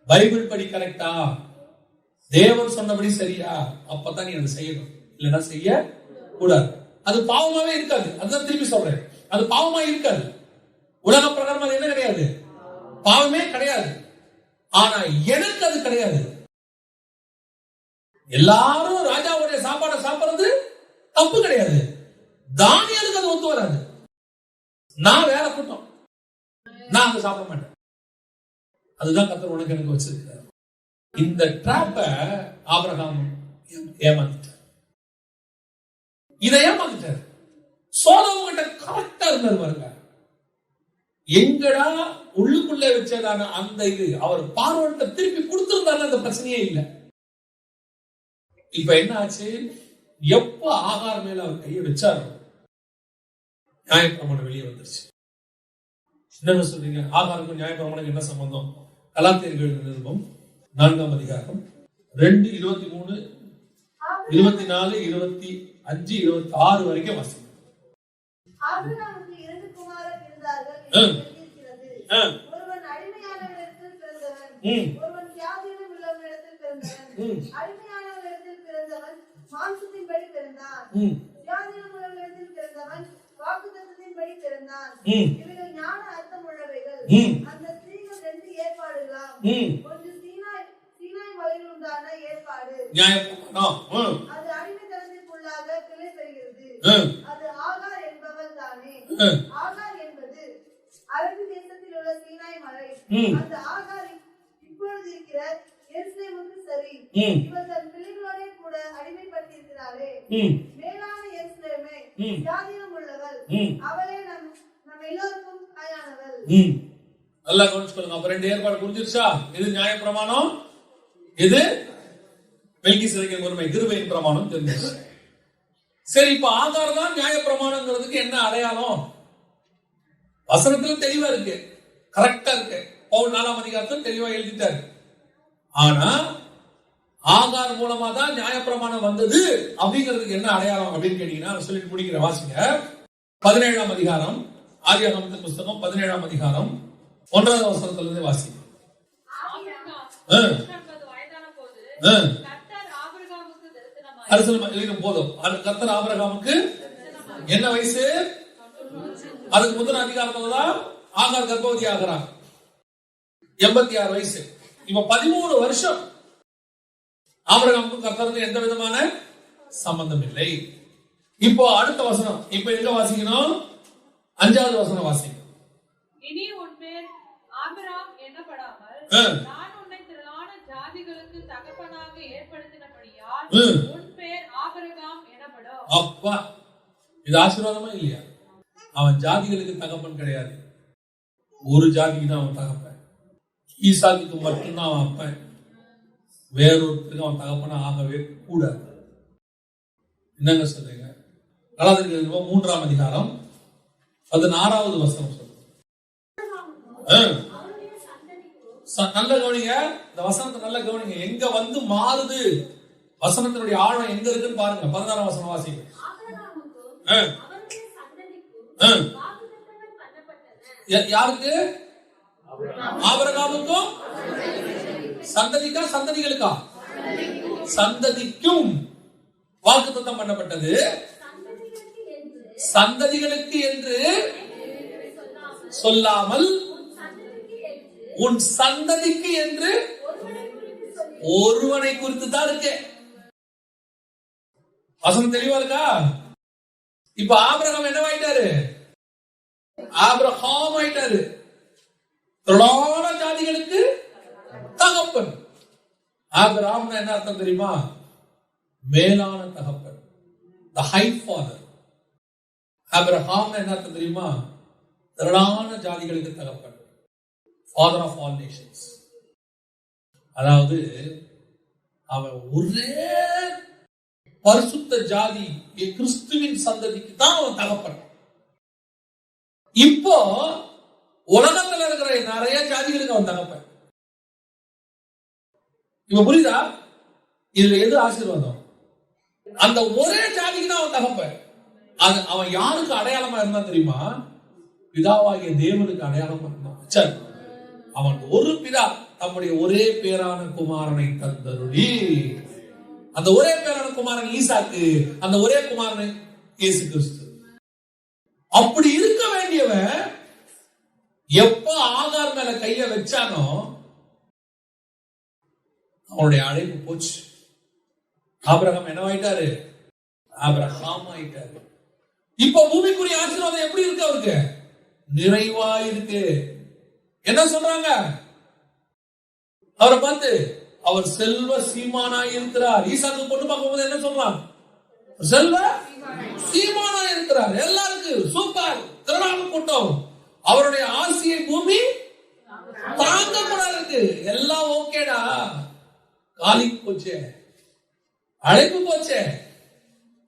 பைபிள் படி கரெக்டா, தேவன் சொன்னபடி சரியா, அப்பதான் நீ அதை செய்யணும். இல்லைன்னா செய்ய கூடாது. அது பாவமாவே இருக்காது. அதுதான் திருப்பி சொல்றேன், அது பாவமா இருக்காது. உலக பிரகாரமா அது என்ன கிடையாது? பாவமே கிடையாது. ஆனா எனக்கு அது கிடையாது. எல்லாரும் ராஜாவுடைய சாப்பாடை சாப்பிடுறது தப்பு கிடையாது. தானியலுக்கு அது ஒத்து வராது. நான் வேற கூட்டம், நான் அங்க சாப்பிட மாட்டேன். அதுதான் கர்த்தர் உனக்கு எனக்கு வச்சிருக்கிறார். இந்த டிராப்ப ஆபிரகாம் ஏமாத்திட்டார். இதை ஏமாத்திட்டார். சோதோம் கிட்ட கரெக்டா இருந்தாரு பாருங்க. எங்கடா உள்ளுக்குள்ளே வச்சதான அந்த இது அவர் பார்வன்ட்ட திருப்பி கொடுத்திருந்தாரு, அந்த பிரச்சனையே இல்லை. இப்ப என்ன ஆச்சு? எப்ப ஆகார் மேல அவர் கையை வச்சாரோ நியாயப்பிரமாணம் வெளியே வந்துருச்சு. என்ன சொல்றீங்க? ஆகாருக்கும் நியாயப்பிரமாணம் என்ன சம்பந்தம்? கலாத்தியர்கள் நிருபம் 4ஆம் அதிகாரம் 2, 23, 24, 25, 26 வரைக்கும் வாசிங்க.
ஆபிரகாமுக்கு 2 குமாரர் இருந்தார்கள் என்று எழுதியிருக்கிறது. ஒருவன் அடிமையானவனிடத்தில் பிறந்தவன், ஒருவன் சுயாதீனம் உள்ளவனிடத்தில் பிறந்தவன். அடிமையானவனிடத்தில் பிறந்தவன் மாம்சத்தின்படி பிறந்தான், சுயாதீனம் உள்ளவனிடத்தில் பிறந்தவன் வாக்குத்தத்தத்தின்படி பிறந்தான். இவைகள் ஞான அர்த்தம் உள்ளவைகள். அந்த ஸ்திரீகள் 2 ஏற்பாடுகளாம். ஒன்று சீனாய் மலையில் உண்டான ஏற்பாடு, அது அடிமைத்தனத்திற்குள்ளாக கிளை பெறுகிறது. அது ஆகார் என்பவள் தானே. ஆகார் என்பது அரபு தேசத்தில் உள்ள சீனாய் மலை. அந்த ஆகார் இப்பொழுது இருக்கிற எருசலேமுக்கு சரி. இவர் தன் பிள்ளைகளோட கூட அடிமைப்பட்டிருக்கிறாரே. மேலான எருசலேமே, சுயாதீனம் உள்ளவள், அவளே நம் எல்லோருக்கும் தாயானவள்.
நல்லா கவனிச்சுக்கோங்க. அப்ப 2 ஏற்பாடு புரிஞ்சிருச்சா? இது நியாயப்பிரமாணம், இது மெல்கிசேதேக்கின் முறைமை, கிருபையின் பிரமாணம் தெரிஞ்சிருச்சு. சரி, இப்ப ஆகார் தான் நியாயப்பிரமாணங்கிறதுக்கு என்ன அடையாளம்? வசனத்துல தெளிவா இருக்கு, கரெக்டா இருக்கு. பவுல் 4ஆம் அதிகாரத்தில் தெளிவா எழுதிட்டாரு. ஆனா ஆகார் மூலமா தான் நியாயப்பிரமாணம் வந்தது அப்படிங்கிறதுக்கு என்ன அடையாளம் அப்படின்னு கேட்டீங்கன்னா, சொல்லிட்டு முடிக்கிற வாசிங்க. 17ஆம் அதிகாரம், ஆதியாகமத்தின் புஸ்தகம் 17ஆம் அதிகாரம் 1வது வசனத்துல இருந்து வாசிங்க. போதும். கர்த்தர் ஆபிரகாமுக்கு என்ன வயசு? அதுக்கு முதல் அதிகாரத்துல தான் ஆகார் கர்ப்பவதி ஆகிறார். 86 வயசு. இப்ப 13 வருஷம் ஆபிரகாமுக்கும் கர்த்தருக்கு எந்த விதமான சம்பந்தம் இல்லை. இப்போ அடுத்த வசனம், இப்ப எங்க வாசிக்கணும்? 5வது வசனம் வாசிக்கணும்.
இனி உன் பேர் ஆபிரகாம் என்னப்படாமல் நான் உன்னை திரளான ஜாதிகளுக்கு தகப்பனாக ஏற்படுத்தினபடியால் உன் பேர் ஆபிரகாம் எனப்படும்.
அப்பா, இது ஆசீர்வாதமா இல்லையா? அவன் ஜாதிகளுக்கு தகப்பன் கிடையாது, ஒரு ஜாதிக்கு தான் அவன் தகப்பன். ஈசாக்கு மட்டும்தான் அவன் அப்பன், வேறொருத்தருக்கு அவன் தகப்பன ஆகவே கூடாது. என்னங்க சொல்றீங்க? 3ஆம் அதிகாரம் 16வது வசனம் சொல்லுங்க. நல்ல கவனிங்க, இந்த வசனத்தை நல்ல கவனிங்க. எங்க வந்து மாறுது, வசனத்தினுடைய ஆழம் எங்க இருக்குன்னு பாருங்க. 16ஆம் வசனம் வாசிங்க. யாருக்கு? ஆபிரகாமுக்கும் சந்ததிக்கா, சந்ததிகளுக்கா? சந்ததிக்கும் வாக்குத்தத்தம் பண்ணப்பட்டது. சந்ததிகளுக்கு என்று சொல்லாமல் உன் சந்ததிக்கு என்று ஒருவனை குறித்து தான் இருக்கு. வசனம் தெளிவா இருக்கா? இப்ப ஆபிரகாம் என்னவாயிட்டாரு? ஆபிரகாம் ஆயிட்டாரு, திரளான ஜாதிகளுக்கு தகப்பன். ஆபிரகாம் என்ன அர்த்தம் தெரியுமா? மேலான தகப்பன், the high father. ஆபிரகாம் என்ன அர்த்தம் தெரியுமா? திரளான ஜாதிகளுக்கு தகப்பன், father of all nations. அதாவது அவன் ஒரே பரிசுத்த ஜாதி கிறிஸ்துவின் சந்ததிக்கு தான் அவன் தகப்பன். இப்போ உலகத்துல இருக்கிற நிறைய ஜாதிகளுக்கு அவன் தகப்பன். இப்ப புரியுதா? இதுல எது ஆசீர்வாதம்? அந்த ஒரே ஜாதிக்கு தான் அவன் தகப்பன். அவன் யாருக்கு அடையாளமா இருந்தான் தெரியுமா? பிதாவாகிய தேவனுக்கு அடையாளமா இருந்தான். சரி, அவன் ஒரு பிதா தம்முடைய ஒரே பேரான குமாரனை தந்தருளி, அந்த ஒரே பேரான குமாரன் ஈசாக்கு, அந்த ஒரே குமாரன் இயேசு கிறிஸ்து. அப்படி இருக்க வேண்டியவன் எப்ப ஆகார் மேல கைய வச்சானோ அவனுடைய அழைப்பு போச்சு. ஆபிரகாம் என்னவாயிட்டாரு? ஆபிரகாம் ஆயிட்டாரு. இப்ப பூமிக்குரிய ஆசீர்வாதம் எப்படி இருக்கு? அவருக்கு நிறைவா இருக்கு. என்ன சொல்றாங்க அவரை பார்த்து? அவர் செல்வ சீமானாய் இருக்கிறார். ஈசாக்கு பொண்ணு பார்க்கும் போது என்ன சொல்றான்? செல்வ சீமானாய் இருக்கிறார். எல்லாருக்கும் சூப்பர், திரளான கூட்டம். அவருடைய ஆசையை பூமி தாங்க கூட இருக்கு. எல்லாம் ஓகேடா, காலி போச்சே, அழைப்பு போச்சே.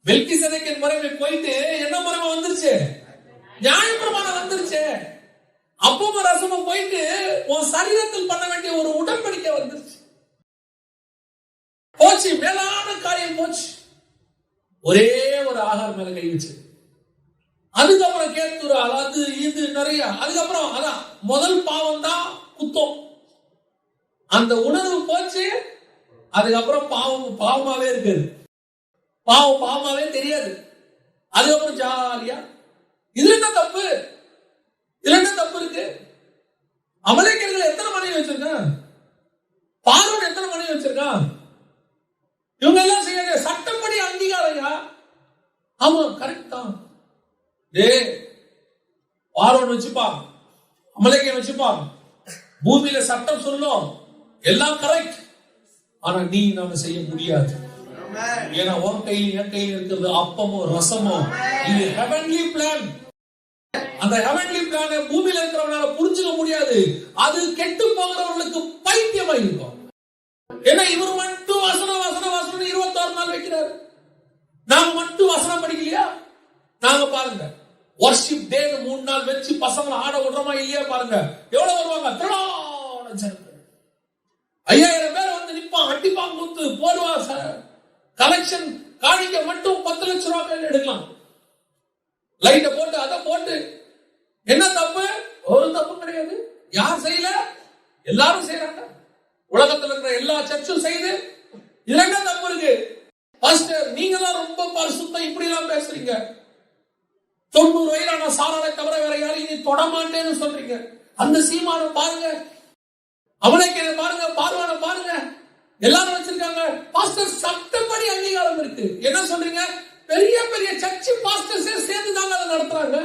மெல்கிசேதேக்கின் முறைமை போயிட்டு என்ன முறைமை வந்துருச்சு? நியாயப்பிரமாணம் வந்துருச்சு. அப்பமும் ரசமும் போயிட்டு உன் சரீரத்தில் பண்ண வேண்டிய ஒரு உடன்படிக்கை வந்துருச்சு. போச்சு, மேலான காரியம் போச்சு. ஒரே ஒரு ஆகார் மேல கை வச்சு, அதுக்கப்புறம் கேத்துறால், அது இது நிறைய. அதுக்கப்புறம் அதான் முதல் பாவம் தான் குத்தம். அந்த உணர்வு போச்சு. அதுக்கப்புறம் பாவம் பாவமாவே இருக்காது, பாவம் பாவமாவே தெரியாது. அதுக்கப்புறம் ஜாலியா இதுல என்ன தப்பு? இதுல என்ன தப்பு இருக்கு? அமலேக்கியர்கள் எத்தனை மனைவி வச்சிருக்கான்? பார்வோன் எத்தனை மனைவி வச்சிருக்கான்? இவங்க எல்லாம் செய்ய சட்டப்படி அங்கீகாரையா? ஆமா, கரெக்ட் தான். பார்வோன் வச்சுப்பான், அமலேக்கியன் வச்சுப்பான், பூமியில சட்டம் சொல்லும், எல்லாம் கரெக்ட். ஆனா நீ நாம செய்ய முடியாது. ஏன்னா உன் கையில் என் கையில் இருக்கிறது அப்பமோ ரசமோ. இது ஹெவன்லி பிளான். அந்த ஹெவன்லி பிளானை பூமியில இருக்கிறவனால புரிஞ்சுக்க முடியாது. அது கெட்டு போகிறவர்களுக்கு பைத்தியமா இருக்கும். ஏன்னா இவர் மட்டும் வசனம் 26 நாள் வைக்கிறாரு. நாங்க மட்டும் வசனம் படிக்கலையா? நாங்க பாருங்க வர்ஷிப் டே 3 நாள் வச்சு பசங்களை ஆட விடுறோமா இல்லையா? பாருங்க எவ்வளவு வருவாங்க, திரளான ஜனங்கள். 5000 பேர் வந்து நிப்பான், அட்டிப்பான், குத்து போடுவா. கலெக்ஷன் காணிக்க மட்டும் 10 லட்சம் ரூபாய் எடுக்கலாம். லைட்ட போட்டு அதை போட்டு என்ன தப்பு? ஒரு தப்பு கிடையாது. யார் செய்யல? எல்லாரும் செய்யறாங்க. உலகத்தில் இருக்கிற எல்லா சர்ச்சும் செய்யுது. இதுல என்ன தப்பு இருக்கு? பாஸ்டர் நீங்க தான் ரொம்ப பரிசுத்தம் இப்படி எல்லாம் பேசுறீங்க. 90 வயதான சாராரை தவிர வேற யாரையும் நீ தொடமாட்டேன்னு சொல்றீங்க. அந்த சீமான பாருங்க, அவனுக்கு பாருங்க, பார்வான பாருங்க, எல்லாரும் வச்சிருக்காங்க. பாஸ்டர் சட்டப்படி அங்கீகாரம் இருக்கு. என்ன சொல்றீங்க? பெரிய பெரிய சர்ச் பாஸ்டர்ஸே சேர்ந்து தாங்க அதை நடத்துறாங்க.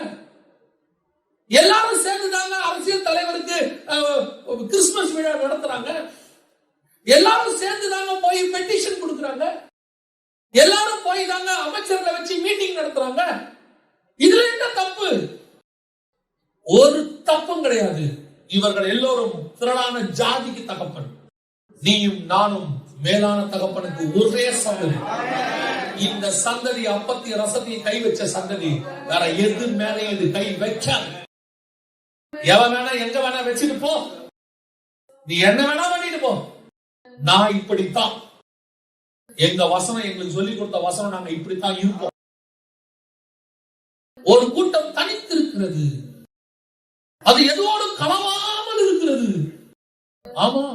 எல்லாரும் சேர்ந்து தாங்க அரசியல் தலைவருக்கு கிறிஸ்துமஸ் விழா நடத்துறாங்க. எல்லாரும் சேர்ந்து தாங்க போய் பெட்டிஷன் கொடுக்கறாங்க. எல்லாரும் போய் தாங்க அமைச்சர்களை வச்சு மீட்டிங் நடத்துறாங்க. இதுல என்ன தப்பு? ஒரு தப்பும் கிடையாது. இவர்கள் எல்லோரும் திரளான ஜாதிக்கு தகப்பன். நீயும் நானும் மேலான தகப்பனுக்கு ஒரே சந்ததி. இந்த சந்ததி அப்பத்தி ரசத்தையும் கை வச்ச சந்ததி. வேற எது மேல இது கை வைக்காது. எவன் வேணா எங்க வேணா வச்சுட்டு போ, நீ என்ன வேணா பண்ணிட்டு போ. நான் இப்படித்தான், எங்க வசனம் எங்களுக்கு சொல்லி கொடுத்த வசனம், நாங்க இப்படித்தான் இருப்போம். ஒரு கூட்டம் தனித்து இருக்கிறது, அது எதோடு கலவாமல் இருக்கிறது. ஆமா,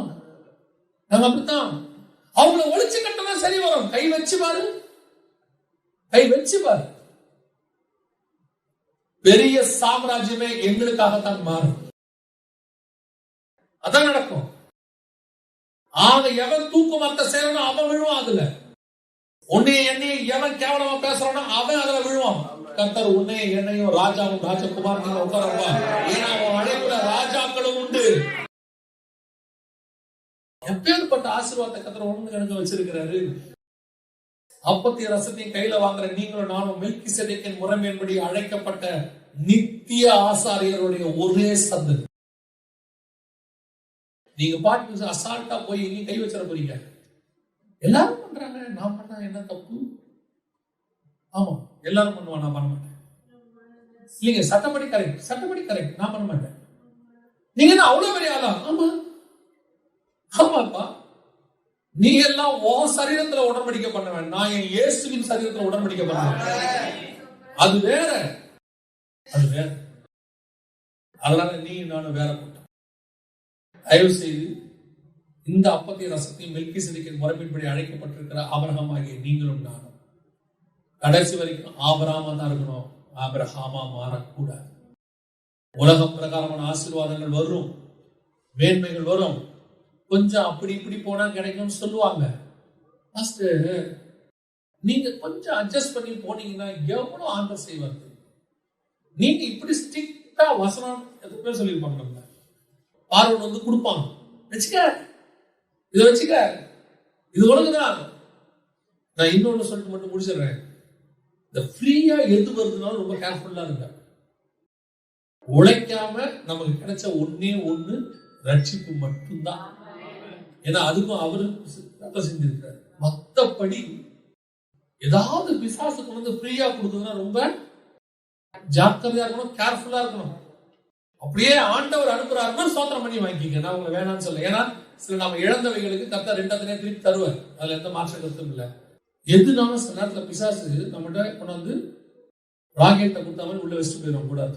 நாங்க அப்படித்தான். அவங்களை ஒழிச்சு கட்டணும், சரி வரும். கை வச்சு பாரு, கை வச்சு பாரு. பெரிய சாம்ராஜ்யமே எங்களுக்காகத்தான் மாறும். அதான் நடக்கும். ஆக எவன் தூக்கு மரத்தை செய்யறோம் அவன் விழுவான். அதுல உன்னைய என்னையும் எவன் கேவலமா பேசுறானோ அவன் அதுல விழுவான். கர்த்தர் உன்னைய என்னையும் ராஜாவும் ராஜகுமார் உட்காரப்பா. ஏன்னா அவன் அழைப்புல ராஜாக்களும் உண்டு. எப்பேற்பட்ட ஆசீர்வாதத்தை கர்த்தர் ஒண்ணு கணக்கு வச்சிருக்கிறாரு. அப்பத்திய ரசத்தையும் கையில வாங்குற நீங்களும் நானும் மெல்கிசேதேக்கின் முறைமையின்படி அழைக்கப்பட்ட நித்திய ஆசாரியருடைய ஒரே சந்ததி. நீங்க பாட்டு அசால்ட்டா போய் எங்கேயும் கை வச்சிட போறீங்க. எல்லாரும் பண்றாங்க, நான் பண்ணா என்ன தப்பு? ஆமா, எல்லாரும் பண்ணுவான், நான் பண்ண மாட்டேன். இல்லைங்க, சட்டப்படி கரெக்ட், சட்டப்படி கரெக்ட், நான் பண்ண மாட்டேன். நீங்க என்ன அவ்வளவு பெரிய ஆளா? ஆமா ஆமாப்பா, நீ எல்லாம் உன் சரீரத்துல உடன்படிக்கை பண்ண வேண்டாம், நான் என் இயேசுவின் சரீரத்துல உடன்படிக்கை பண்ணுவேன். அது வேற, அது வேற. அதனால நீ நானும் வேற போட்டோம். தயவு செய்து இந்த அப்பத்திய ரசத்தையும் மெல்கிசேதேக்கின் முறைமையின்படி அழைக்கப்பட்டிருக்கிற ஆபிரகாம் ஆகிய நீங்களும் நானும் கடைசி வரைக்கும் ஆபிரகாமா தான் இருக்கணும். ஆபிரகாமா மாறக்கூடாது. உலகம் பிரகாரமான ஆசீர்வாதங்கள் வரும், மேன்மைகள் வரும். கொஞ்சம் அப்படி இப்படி போனா கிடைக்கும்னு சொல்லுவாங்க. நீங்க கொஞ்சம் அட்ஜஸ்ட் பண்ணி போனீங்கன்னா எவ்வளவு ஆண்டர் செய்வார். நீங்க இப்படி ஸ்ட்ரிக்டா வசனம் எதுவுமே சொல்லிருப்பாங்க. பார்வன் வந்து கொடுப்பாங்க, வச்சுக்க, இதை வச்சுக்க, இது உனக்குதான். நான் இன்னொன்னு சொல்லிட்டு மட்டும் முடிச்சிடுறேன். இந்த ஃப்ரீயா எது வருதுனாலும் ரொம்ப கேர்ஃபுல்லா இருக்க. உழைக்காம நமக்கு கிடைச்ச ஒன்னே ஒண்ணு ரட்சிப்பு மட்டும்தான். ஏன்னா அதுக்கும் அவரு செஞ்சிருக்காரு. மத்தபடி ஏதாவது பிசாசு கொண்டு வந்து ஃப்ரீயா கொடுக்குதுன்னா ரொம்ப ஜாக்கிரதையா இருக்கணும், கேர்ஃபுல்லா இருக்கணும். அப்படியே ஆண்டவர் அனுப்புறாருன்னா சோத்திரம் பண்ணி வாங்கிக்க. நான் உங்களை வேணாம்னு சொல்ல. ஏன்னா சில நம்ம இழந்தவைகளுக்கு கர்த்தர் 2 திருப்பி தருவார். அதுல எந்த மாற்ற கருத்தும் இல்லை. எதுனாலும் சில நேரத்துல பிசாசு நம்மகிட்ட கொண்டு வந்து ராக்கெட்டை கொடுத்த மாதிரி உள்ள வச்சுட்டு போயிடும் கூட.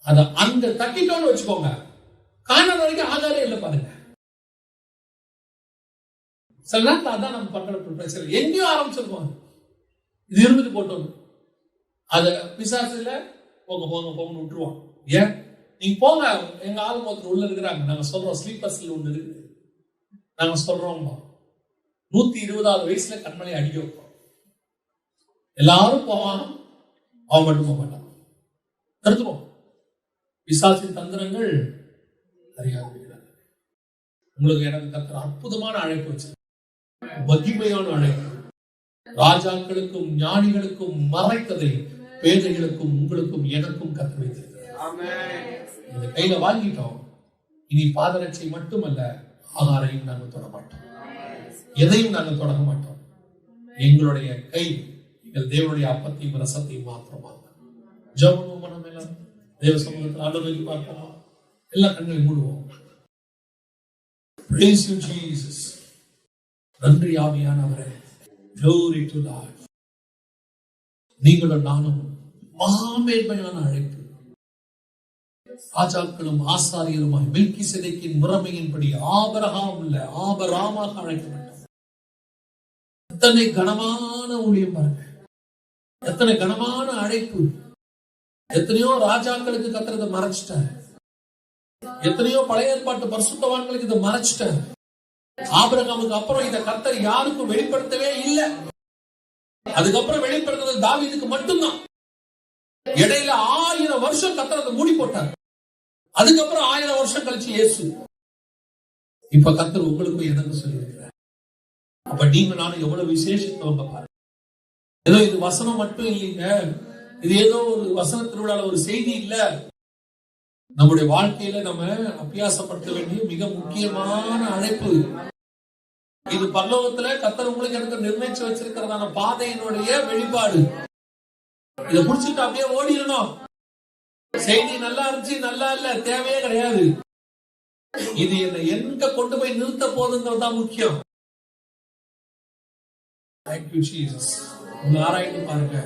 அத அந்த தட்டிட்டோன்னு வச்சுக்கோங்க, காணாத வரைக்கும் ஆதாரம் இல்லை. பாருங்க, சில நேரத்தில் அதான் நம்ம பண்ற பிரச்சனை. எங்கேயும் ஆரம்பிச்சிருக்கோம், இது இருந்துட்டு போட்டோம். அத பிசாசு இல்ல, போங்க போங்க போங்கன்னு விட்டுருவான். ஏன் நீங்க போங்க, எங்க ஆளுங்க ஒருத்தர் உள்ள இருக்கிறாங்க, நாங்க சொல்றோம், ஸ்லீப்பர்ஸ்ல ஒண்ணு இருக்கு, நாங்க சொல்றோம். 120வது வயசுல கண்மலை அடிக்க வைப்போம். எல்லாரும் போவான், அவன் மட்டும் போக மாட்டான். தடுத்துருவோம். பிசாசின் தந்திரங்கள் அறியாது. உங்களுக்கு எனக்கு கர்த்தர் அற்புதமான அழைப்பு வச்சு, மகிமையான அழைப்பு. ராஜாக்களுக்கும் ஞானிகளுக்கும் மறைத்ததை பேதைகளுக்கும் உங்களுக்கும் எனக்கும் கத்தர் வைத்திருக்கிறார். இந்த கையில வாங்கிட்டோம். இனி பாதரட்சை மட்டுமல்ல, ஆகாரையும் நாங்கள் தொட மாட்டோம், எதையும் நாங்கள் தொடங்க மாட்டோம். எங்களுடைய கை எங்கள் தேவனுடைய அப்பத்தையும் ரசத்தையும் மாத்திரமாக ஜெபம் மனம் எல்லாம் தேவ சமூகத்தில் ஆண்டவரை பார்ப்போமா? எல்லா கண்களையும் மூடுவோம். Praise you, Jesus. நன்றி ஆவியானவரே. Glory to God. நீங்களும் நானும் மாமேன்மையான அழைப்பு, ராஜாக்களும் ஆசாரியருமாய் மெல்கிசேதேக்கின் முறைமையின்படி ஆபராமாக அழைக்கப்பட்டோம். எத்தனை கனமான ஊழியம் பாருங்க, எத்தனை கனமான அழைப்பு. எத்தனையோ ராஜாக்களுக்கு கர்த்தர் மறைச்சிட்டார், எத்தனையோ பழைய ஏற்பாட்டு பரிசுத்தவான்களுக்கு இதை மறைச்சிட்டார். ஆபிரகாமுக்கு அப்புறம் இதை கர்த்தர் யாருக்கும் வெளிப்படுத்தவே இல்லை. அதுக்கப்புறம் வெளிப்படுத்துறது தாவீதுக்கு மட்டும்தான். இடையில 1000 வருஷம் கர்த்தர் அதை மூடி போட்டார். அதுக்கப்புறம் 1000 வருஷம் கழிச்சு இயேசு. இப்ப கர்த்தர் உங்களுக்கும் எனக்கு சொல்லியிருக்கிறார். அப்ப நீங்க நானும் எவ்வளவு விசேஷத்தவங்க பாருங்க. ஏதோ இது வசனம் மட்டும் இல்லைங்க, இது ஏதோ ஒரு வசன திருவிழால ஒரு செய்தி இல்ல. நம்முடைய வாழ்க்கையில நம்ம அபியாசப்படுத்த வேண்டிய மிக முக்கியமான அழைப்பு இது. பரலோகத்துல கர்த்தர் உங்களுக்கு எனக்கு நிர்ணயிச்சு வச்சிருக்கிறதான பாதையினுடைய வெளிப்பாடு. இதை புடிச்சுட்டு அப்படியே ஓடிடணும். செய்தி நல்லா இருந்துச்சு, நல்லா இல்ல, தேவையே கிடையாது. இது என்ன எங்க கொண்டு போய் நிறுத்த போதுங்கிறதுதான் முக்கியம். Thank you, Jesus. உங்க ஆராய்ந்து பாருங்க,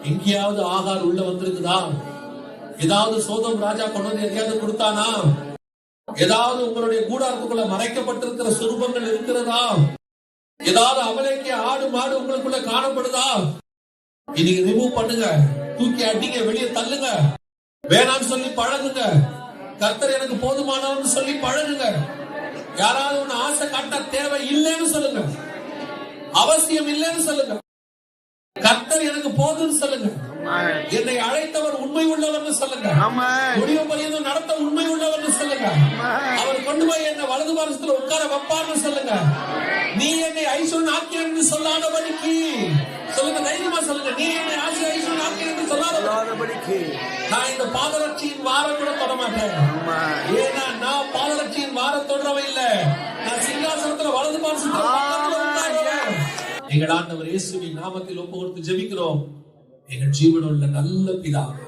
எங்கேயாவது ஆகார் உள்ள வந்திருக்குதா? ஏதாவது சோதம் ராஜா கொண்டு வந்து எதையாவது கொடுத்தானா? ஏதாவது உங்களுடைய கூடாரத்துக்குள்ள மறைக்கப்பட்டிருக்கிற சுரூபங்கள் இருக்கிறதா? ஏதாவது அமலேக்கிய ஆடு மாடு உங்களுக்குள்ள காணப்படுதா? இன்னைக்கு ரிமூவ் பண்ணுங்க, தூக்கி அடிங்க, வெளியே தள்ளுங்க. வேணாம்னு சொல்லி பழகுங்க. கர்த்தர் எனக்கு போதுமானவன்னு சொல்லி பழகுங்க. யாராவது ஒண்ணு ஆசை காட்ட தேவை இல்லைன்னு சொல்லுங்க, அவசியம் இல்லைன்னு சொல்லுங்க. கர்த்தர் எனக்கு போதுன்னு சொல்லுங்க. என்னை அழைத்தவர் உண்மை உள்ளவர் சொல்லுங்க. முடிவு பரியந்தம் நடத்த உண்மை உள்ளவர் சொல்லுங்க. அவர் கொண்டு போய் என்ன வலது பாரசத்துல உட்கார வைப்பார்னு சொல்லுங்க. நீ என்னை ஐஸ்வரன் ஆக்கியன் என்று சொல்லாதபடிக்கு சொல்லுங்க, தைரியமா சொல்லுங்க. நீ என்னை ஐஸ்வரன் ஆக்கியன் என்று சொல்லாதபடிக்கு நான் இந்த பாதரட்சியின் வாரம் கூட தொட மாட்டேன். ஏன்னா நான் பாதரட்சியின் வாரம் தொடரவே இல்லை. நான் சிங்காசனத்துல வலது பாரசத்துல உட்காருவேன். எங்கள் ஆண்டவர் இயேசுவின் நாமத்தில் ஒப்பு கொடுத்து ஜெபிக்கிறோம். எங்கள் ஜீவனுள்ள நல்ல பிதாவே.